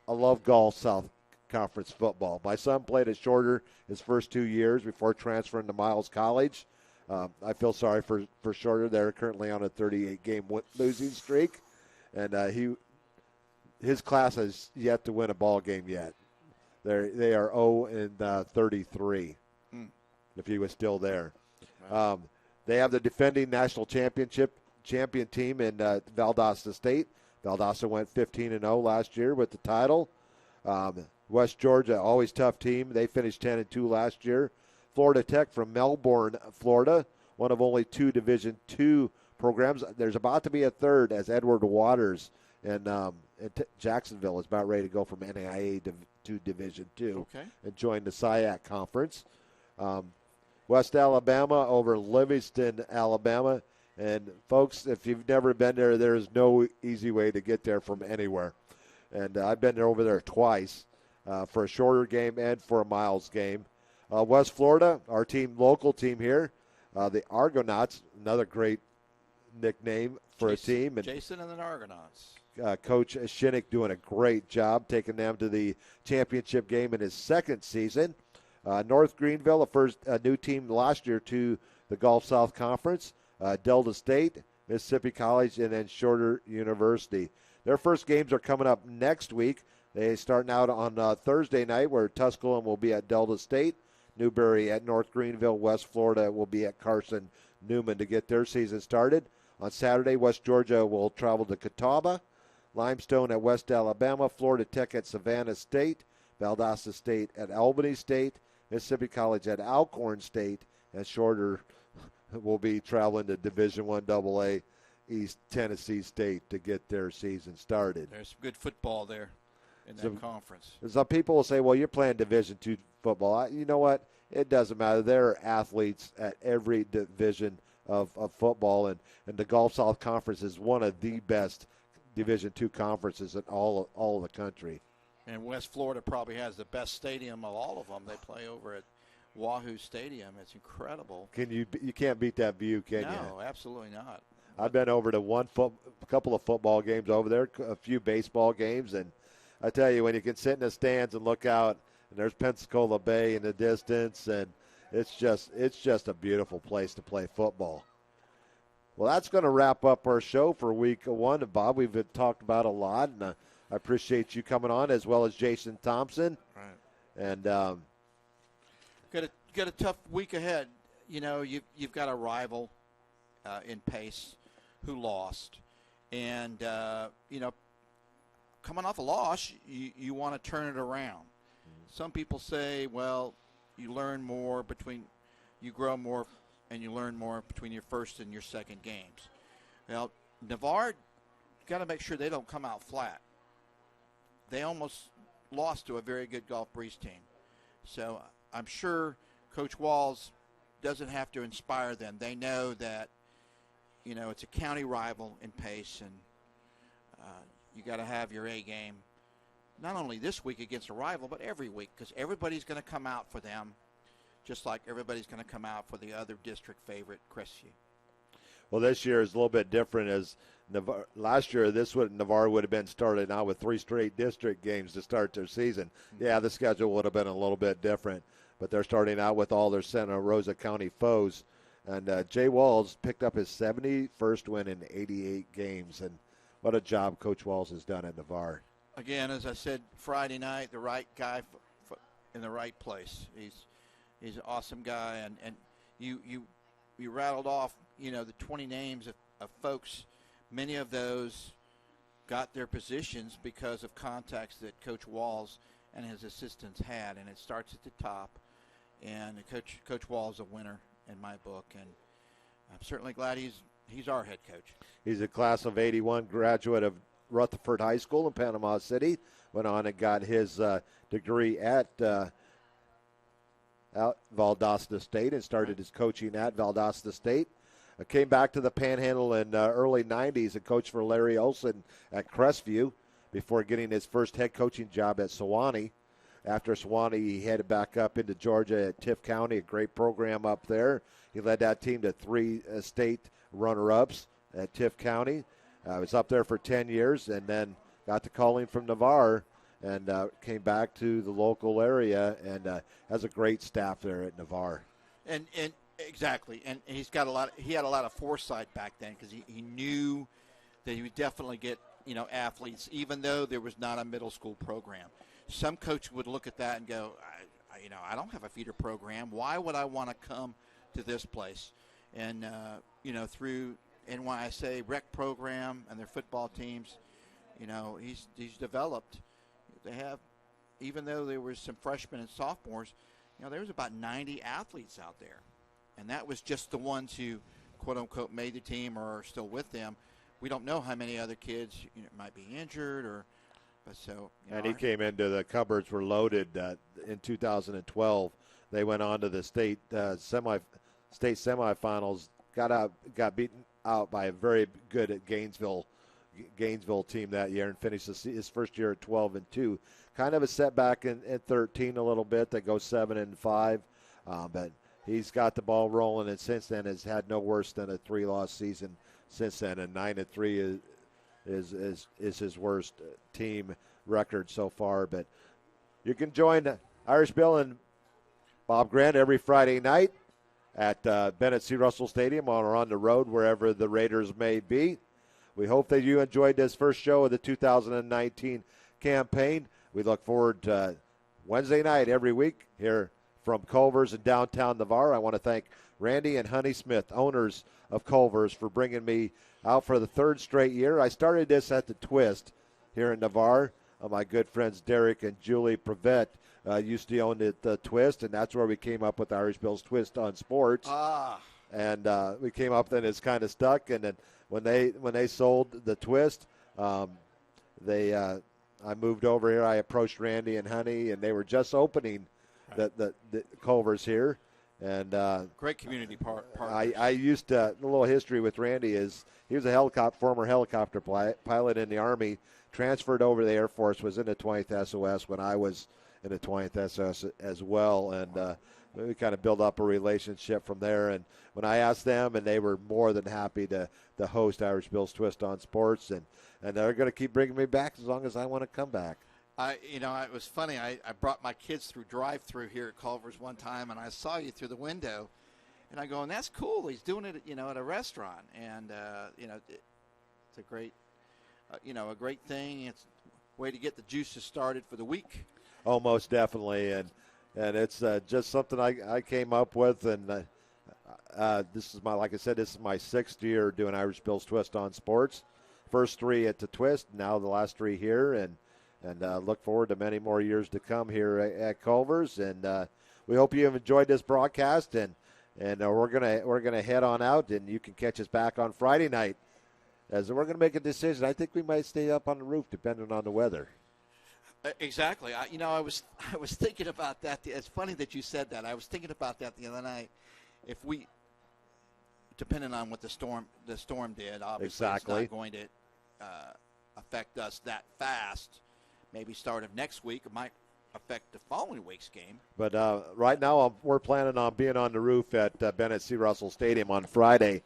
[SPEAKER 1] I love Gulf South Conference football. My son played at Shorter his first 2 years before transferring to Miles College. I feel sorry for Shorter. They're currently on a 38-game losing streak, and his class has yet to win a ball game yet. They are 0-33. If he was still there.
[SPEAKER 8] Wow.
[SPEAKER 1] They have the defending national champion team in Valdosta State. Valdosta went 15-0 last year with the title. West Georgia, always tough team. They finished 10-2 last year. Florida Tech from Melbourne, Florida, one of only 2 Division II programs. There's about to be a third, as Edward Waters in Jacksonville is about ready to go from NAIA to Division II and join the SIAC conference. West Alabama over Livingston, Alabama. And, folks, if you've never been there, there is no easy way to get there from anywhere. And I've been over there twice for a Shorter game and for a Miles game. West Florida, our local team here, the Argonauts, another great nickname for a team. And
[SPEAKER 8] Jason and the Argonauts.
[SPEAKER 1] Coach Shinnick doing a great job taking them to the championship game in his second season. North Greenville, a new team last year to the Gulf South Conference. Delta State, Mississippi College, and then Shorter University. Their first games are coming up next week. They starting out on Thursday night, where Tusculum will be at Delta State, Newberry at North Greenville, West Florida will be at Carson Newman to get their season started. On Saturday, West Georgia will travel to Catawba, Limestone at West Alabama, Florida Tech at Savannah State, Valdosta State at Albany State, Mississippi College at Alcorn State, and Shorter will be traveling to Division I AA East Tennessee State to get their season started.
[SPEAKER 8] There's some good football there in that conference.
[SPEAKER 1] Some people will say, well, you're playing Division II football. You know what? It doesn't matter. There are athletes at every division of football, and the Gulf South Conference is one of the best Division II conferences in all of the country.
[SPEAKER 8] And West Florida probably has the best stadium of all of them. They play over at Wahoo Stadium. It's incredible.
[SPEAKER 1] You can't beat that view, can you?
[SPEAKER 8] No, absolutely not.
[SPEAKER 1] I've been over to a couple of football games over there, a few baseball games, and I tell you, when you can sit in the stands and look out, and there's Pensacola Bay in the distance, and it's just a beautiful place to play football. Well, that's going to wrap up our show for week 1. And Bob, we've talked about a lot, and I appreciate you coming on, as well as Jason Thompson.
[SPEAKER 8] Right.
[SPEAKER 1] And
[SPEAKER 8] got a tough week ahead. You know, you've got a rival in Pace who lost, and you know, coming off a loss, you want to turn it around. Some people say, well, you learn more you grow more and you learn more between your first and your second games. Well, Navarre got to make sure they don't come out flat. They almost lost to a very good Gulf Breeze team. So I'm sure Coach Walls doesn't have to inspire them. They know that, you know, it's a county rival in Pace, and you got to have your A game, not only this week against a rival, but every week, because everybody's going to come out for them, just like everybody's going to come out for the other district favorite, Crestview.
[SPEAKER 1] Well, this year is a little bit different. As last year, Navarre would have been starting out with 3 straight district games to start their season. Yeah, the schedule would have been a little bit different, but they're starting out with all their Santa Rosa County foes. And Jay Walls picked up his 71st win in 88 games, and what a job Coach Walls has done at Navarre.
[SPEAKER 8] Again, as I said Friday night, the right guy in the right place. He's an awesome guy, and you rattled off, you know, the 20 names of folks. Many of those got their positions because of contacts that Coach Walls and his assistants had, and it starts at the top. And Coach Walls is a winner in my book, and I'm certainly glad he's our head coach. He's
[SPEAKER 1] a class of 81 graduate of Rutherford High School in Panama City. Went on and got his degree at Valdosta State and started his coaching at Valdosta State. Came back to the Panhandle in early 90s and coached for Larry Olson at Crestview before getting his first head coaching job at Sewanee. After Sewanee, he headed back up into Georgia at Tift County, a great program up there. He led that team to 3 state runner-ups at Tift County. Was up there for 10 years and then got the calling from Navarre and came back to the local area and has a great staff there at Navarre.
[SPEAKER 8] And exactly, and he had a lot of foresight back then, because he knew that he would definitely get, you know, athletes, even though there was not a middle school program. Some coach would look at that and go, I don't have a feeder program. Why would I want to come to this place? And you know, through NYSA rec program and their football teams, you know, he's developed. They have, even though there was some freshmen and sophomores, you know, there was about 90 athletes out there. And that was just the ones who, quote-unquote, made the team or are still with them. We don't know how many other kids, you know, might be injured or – but so.
[SPEAKER 1] And he came into the cupboards were loaded in 2012. They went on to the state semifinals, got beaten out by a very good Gainesville team that year and finished his first year at 12-2. Kind of a setback in 13 a little bit. They go 7-5, but he's got the ball rolling, and since then has had no worse than a 3-loss season since then, and 9-3 is his worst team record so far. But you can join Irish Bill and Bob Grant every Friday night at Bennett C. Russell Stadium or on the road, wherever the Raiders may be. We hope that you enjoyed this first show of the 2019 campaign. We look forward to Wednesday night every week here from Culver's in downtown Navarre. I want to thank Randy and Honey Smith, owners of Culver's, for bringing me out for the 3rd straight year. I started this at the Twist here in Navarre. My good friends Derek and Julie Prevet used to own the Twist, and that's where we came up with Irish Bill's Twist on Sports. And we came up, then it's kind of stuck. And then when they sold the Twist, I moved over here. I approached Randy and Honey, and they were just opening the Culver's here. And
[SPEAKER 8] great community partners.
[SPEAKER 1] I used to, a little history with Randy is he was a former helicopter pilot in the Army, transferred over to the Air Force, was in the 20th SOS when I was in the 20th SOS as well, and we kind of build up a relationship from there. And when I asked them, and they were more than happy to host Irish Bill's Twist on Sports, and they're going to keep bringing me back as long as I want to come back.
[SPEAKER 8] It was funny. I brought my kids through drive-through here at Culver's one time, and I saw you through the window, and I go, and that's cool. He's doing it, at a restaurant, and it's a great, a great thing. It's a way to get the juices started for the week.
[SPEAKER 1] Oh, most definitely, and it's just something I came up with, and this is like I said, this is my 6th year doing Irish Bill's Twist on Sports. First 3 at the Twist, now the last 3 here, and look forward to many more years to come here at Culver's. And we hope you have enjoyed this broadcast, and we're gonna head on out, and you can catch us back on Friday night, as we're gonna make a decision. I think we might stay up on the roof depending on the weather.
[SPEAKER 8] Exactly. I was thinking about that. It's funny that you said that. I was thinking about that the other night. If we, depending on what the storm did, obviously
[SPEAKER 1] exactly.
[SPEAKER 8] It's not going to affect us that fast. Maybe start of next week. It might affect the following week's game.
[SPEAKER 1] But right now we're planning on being on the roof at Bennett C. Russell Stadium on Friday,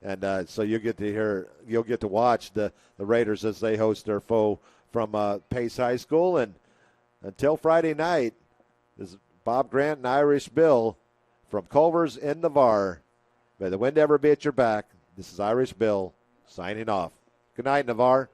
[SPEAKER 1] and so you'll get to watch the Raiders as they host their foe from Pace High School. And until Friday night, this is Bob Grant and Irish Bill from Culver's in Navarre. May the wind ever be at your back. This is Irish Bill signing off. Good night, Navarre.